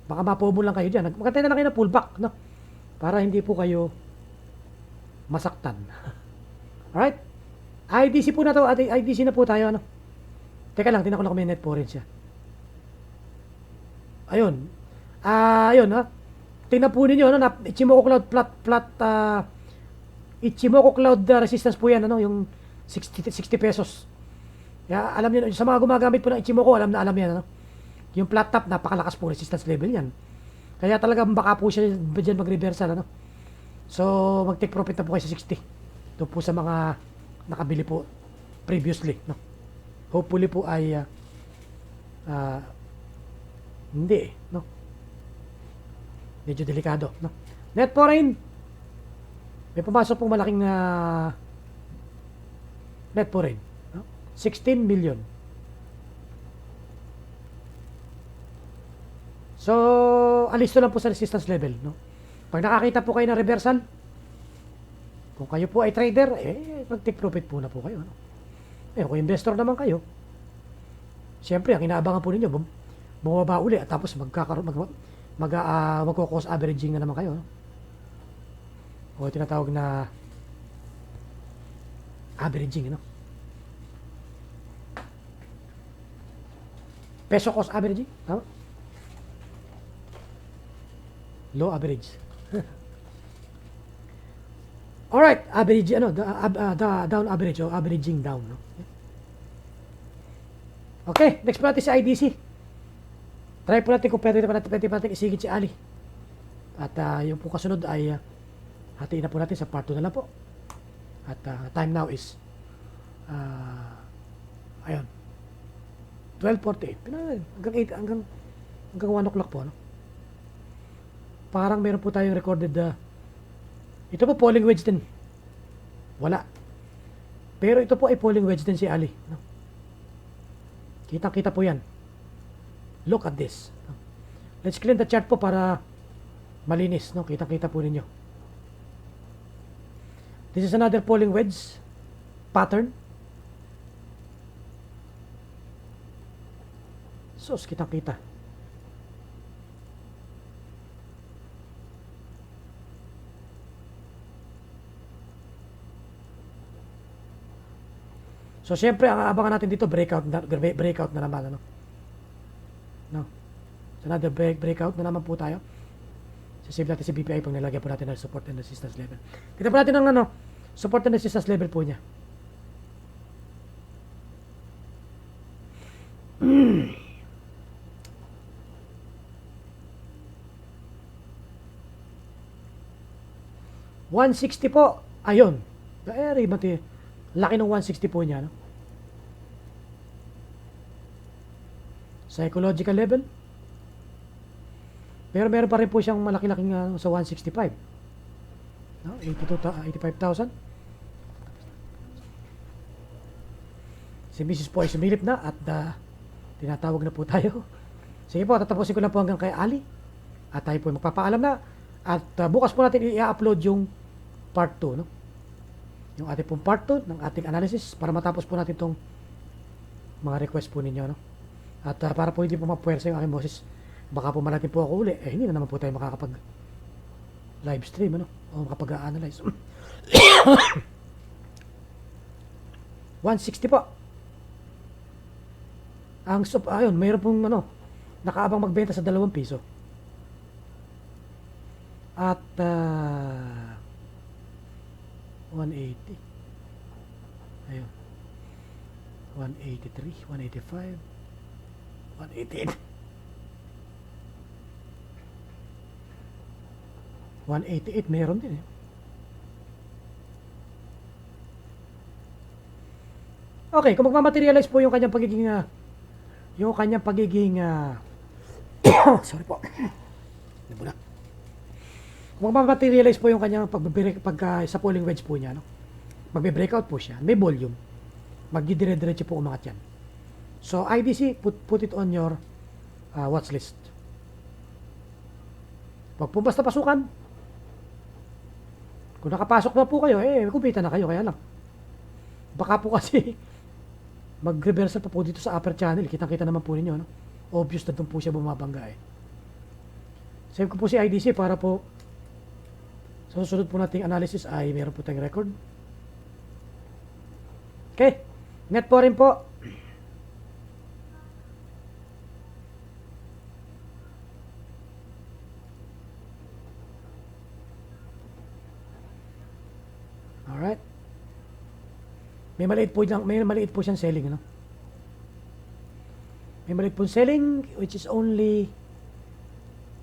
Baka mapobo lang kayo dyan. Magkantay na lang kayo na pullback, no? Para hindi po kayo masaktan. Alright. IDC po na to. IDC na po tayo, ano? Teka lang, tinan ko lang kung may net po rin siya. Ayun. Ayun, ha? Tingnan po ninyo, ano, Ichimoku Cloud Ichimoku Cloud resistance po yan, ano, yung 60 pesos. Kaya alam niyo, sa mga gumagamit po ng Ichimoku, alam yan, ano. Yung flat top, napakalakas po resistance level yan. Kaya talagang baka po siya dyan mag-reversal, ano. So, mag-take profit na po kayo sa 60. Ito po sa mga nakabili po previously, no. Hopefully po ay hindi, no. Medyo delikado, no? Net foreign. May pumasok pong malaking net po rin. No? 16 million. So, alisto lang po sa resistance level. No? Pag nakakita po kayo ng reversal, kung kayo po ay trader, mag-take profit po na po kayo. No? Kung investor naman kayo, siyempre, ang inaabangan po ninyo, bumaba uli at tapos magko-cost averaging na naman kayo. No? O tinatawag na averaging, no? Peso cost averaging, tama? Low average. Alright, average, down average, o averaging down, no? Okay, next po natin si IDC. Try po natin kung pwede pa natin isigit si Ali. At yung po kasunod ay hatiin na po natin sa part 2 na lang po. At time now is ayun 12:48 hanggang 1 o'clock po, no? Parang meron po tayong recorded ito po polling wedge din. Wala. Pero ito po ay polling wedge din si Ali, no? Kita po yan. Look at this, no? Let's clean the chart po para malinis, no? Kita po ninyo. This is another polling wedge pattern. So, kita. So, syempre, ang aabangan natin dito, breakout na naman, ano? No? So, another breakout na naman po tayo. Save natin si BPI pag nilagyan po natin ng support and resistance level. Kita po natin ng support and resistance level po niya. $160 po. Ayun. Very mati. Laki ng 160 po niya, no? Psychological level. Pero meron pa rin po siyang malaki-laking sa 165. No? 85,000. Si Mrs. po ay sumilip na at tinatawag na po tayo. Sige po, tatapusin ko na po hanggang kay Ali. At tayo po magpapaalam na. At bukas po natin i-upload yung part 2, no? Yung ating pong part 2 ng ating analysis para matapos po natin itong mga request po ninyo, no? At para po hindi po mapuwersa yung aking boses, baka po natin po ako uli, hindi na naman po tayo makakapag live stream, ano? O makapag-analyze. 160 po. Ang ayun, mayroon pong nakaabang magbenta sa 2 piso. At 180. Ayun. 183, 185, 188. 188 meron din eh. Okay, kung magmamaterialize po yung kanyang pagiging sorry po. Nabula. Kung magmamaterialize po yung kanyang sa polling wedge po niya, no? Magbe-breakout po siya, may volume. Magdidire-diretso po umangat yan. So, IDC, put it on your watch list. Pag po basta pasukan, kung nakapasok na po kayo, kumita na kayo, kaya lang. Baka po kasi mag-reversal pa po dito sa upper channel. Kitang-kita naman po ninyo, no? Obvious na doon po siya bumabangga eh. Save ko po si IDC para po sa susunod po nating analysis ay meron po tayong record. Okay. Net po rin po. Alright. May maliit po siyang selling, ano? May maliit po selling which is only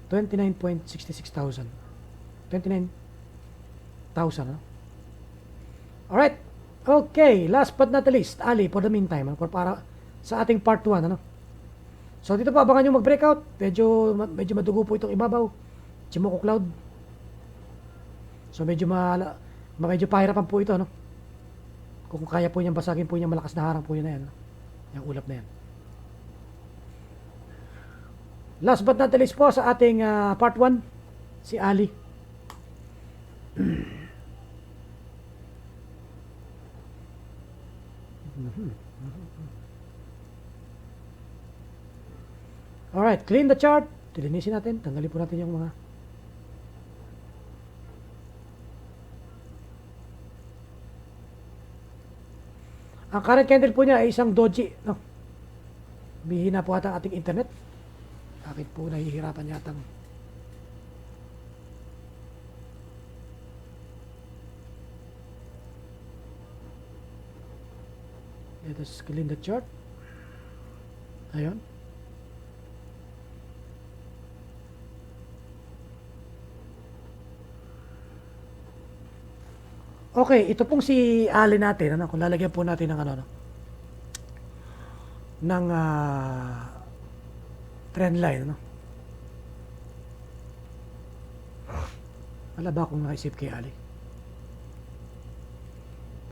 29,66,000. 29,000, ano? Alright. Okay, last but not the least, Ali, for the meantime, para sa ating part 1, ano? So dito po abangan nyo mag-breakout. Medyo madugo po itong ibabaw. Chimoku Cloud. So medyo pahirapan po ito, no? Kung kaya po niyang basagin po niya malakas na harang po yun na yan. Yung ulap na yan. Last but not the least po sa ating part 1, si Ali. Alright, clean the chart. Dilinisin natin. Tanggalin po natin yung mga ang current candle po niya ay isang doji, no? Bihina po ata ang ating internet. Bakit po nahihirapan yatang let us clean the chart. Ayun. Okay, ito pong si Ali natin, ano, kung lalagyan po natin ng ano, no, ng trend line, ano. Wala ba akong naisip kay Ali?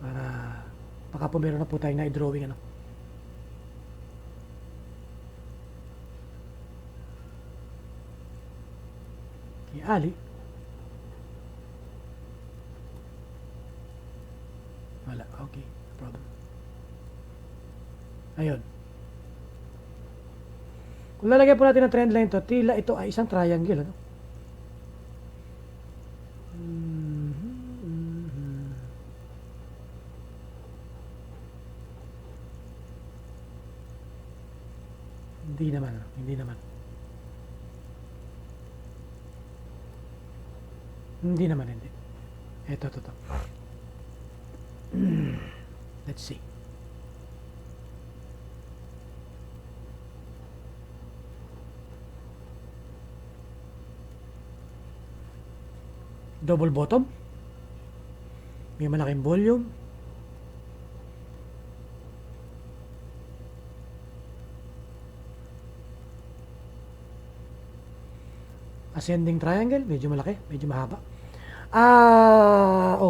Para baka po meron na po tayong na-drawing, ano. Kay Ali. Wala, okay, no problem. Ayun. Kung lalagyan po natin ng trend line to, tila ito ay isang triangle, ano? Hindi naman, ano? Hindi naman. Hindi naman, hindi. Ito. Let's see. Double bottom. May malaking volume. Ascending triangle, medyo malaki, medyo mahaba.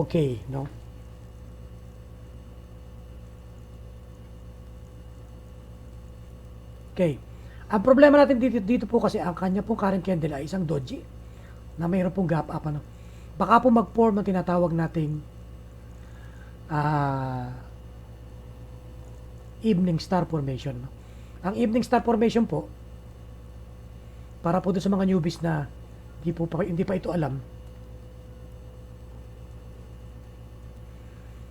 Okay, no? Okay. Ang problema natin dito po kasi ang kanya pong current candle ay isang doji na mayroon pong gap up, ano. Baka po mag-form ang tinatawag nating evening star formation, no? Ang evening star formation po, para po doon sa mga newbies na hindi pa ito alam,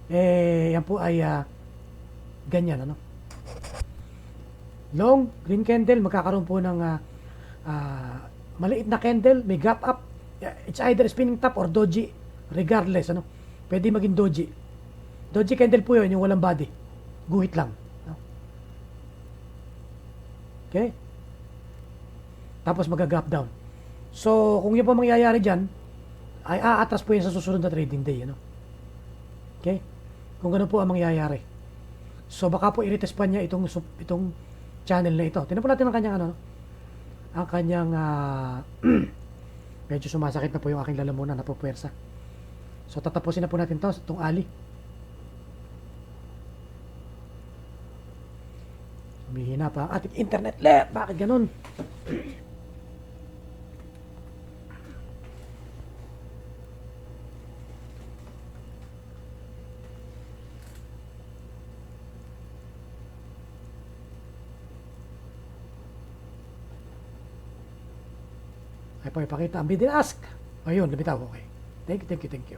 yan po ay ganyan, ano. Long green candle, magkakaroon po ng maliit na candle, may gap up. It's either spinning top or doji, regardless, ano. Pwede maging doji. Doji candle po yun, yung walang body, guhit lang, no? Okay, tapos mag-gap down. So kung yun po mangyayari dyan, ay aatras po yan sa susunod na trading day, ano. Okay, kung ganun po ang mangyayari, so baka po i-retest pa niya itong channel na ito. Tingnan po natin ang kanyang ang kanyang medyo sumasakit na po yung aking lalamunan, napupwersa. So tatapusin na po natin to, itong Ali. Humihina pa ang ating internet. Bakit ganun? Ay po ipakita ang bid and ask. Ayun, nabitaw. Okay. Thank you.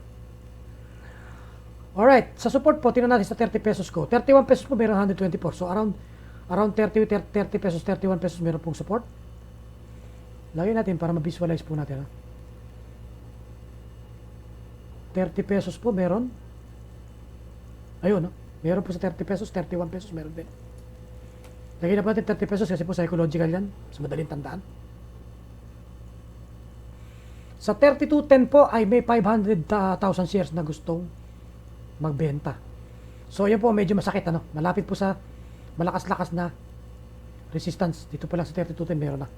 Alright, sa support po, tingnan natin sa 30 pesos ko. 31 pesos po, meron 124. So around 30 pesos, 31 pesos meron pong support. Lagyan natin para ma-visualize po natin, ha? 30 pesos po meron. Ayun, no? Meron po sa 30 pesos, 31 pesos meron din. Lagyan na po natin 30 pesos kasi po psychological yan. Mas madaling tandaan. Sa 3210 po ay may 500,000 shares na gustong magbenta. So yan po medyo masakit, ano. Malapit po sa malakas-lakas na resistance. Dito pa lang sa 3210 meron na.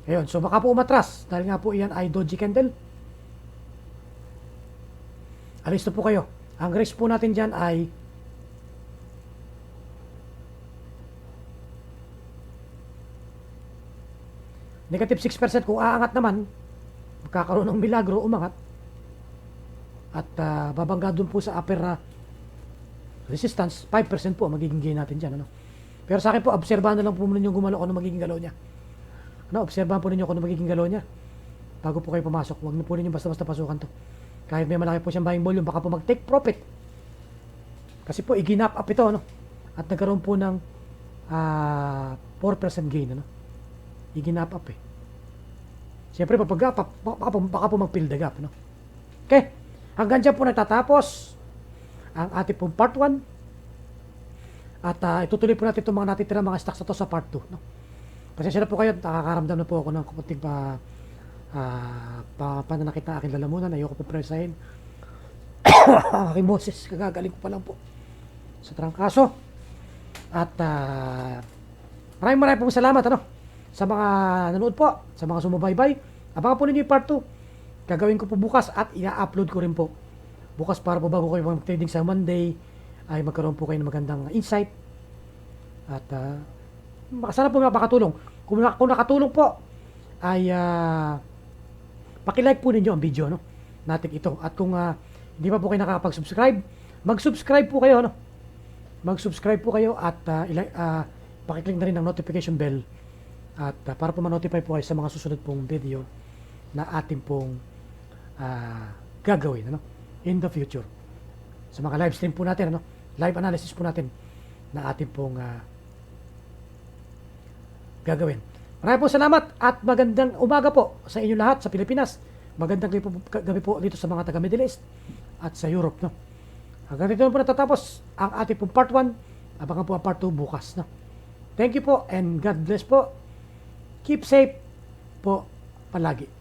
Ayun, so baka po umatras dahil nga po iyan ay doji candle. Alis na po kayo. Ang risk po natin dyan ay negative 6%. Kung aangat naman, magkakaroon ng milagro, umangat. At babangga dun po sa upper resistance, 5% po magiging gain natin dyan. Ano? Pero sa akin po, obserbahan na lang po ninyo gumalaw kung ano magiging galaw niya. Ano, obserbahan po ninyo kung ano magiging galaw niya bago po kayo pumasok. Huwag na po ninyo basta-basta pasukan to. Kahit may malaki po siyang buying volume, baka po mag-take profit. Kasi po, i-ginap up ito. Ano? At nagkaroon po ng 4% gain. Ano? I-ginap up eh. Siyempre, baka po mag-fill the gap. No? Okay. Hanggang dyan po nagtatapos ang ating pong part 1. At itutuloy po natin itong mga natitirang mga stocks na to sa part 2. No? Pasensya na po kayo. Nakakaramdam na po ako ng kapunting pananakit na aking lalamunan. Ayoko po presahin. Aking boses. Kagagaling ko pa lang po sa trangkaso. At maraming pong salamat sa mga nanood po, sa mga sumubaybay. Abangan po ninyo yung part 2. Gagawin ko po bukas at i-upload ko rin po. Bukas para po bago kayo mag-trading sa Monday ay magkaroon po kayo ng magandang insight. At sana po makakatulong. Kung nakatulong po ay paki-like po ninyo ang video natin ito. At kung hindi pa po kayo nakakapag-subscribe, mag-subscribe po kayo. Mag-subscribe po kayo at paki-click na rin ang notification bell. At para po ma-notify po kayo sa mga susunod pong video na ating pong gagawin in the future. Sa mga live stream po natin, live analysis po natin na ating pong gagawin. Maraming po salamat at magandang umaga po sa inyo lahat sa Pilipinas. Magandang gabi po dito sa mga taga Middle East at sa Europe. Hanggang dito po natatapos ang ating pong part 1. Abangan po ang part 2 bukas. Thank you po and God bless po. Keep safe po palagi.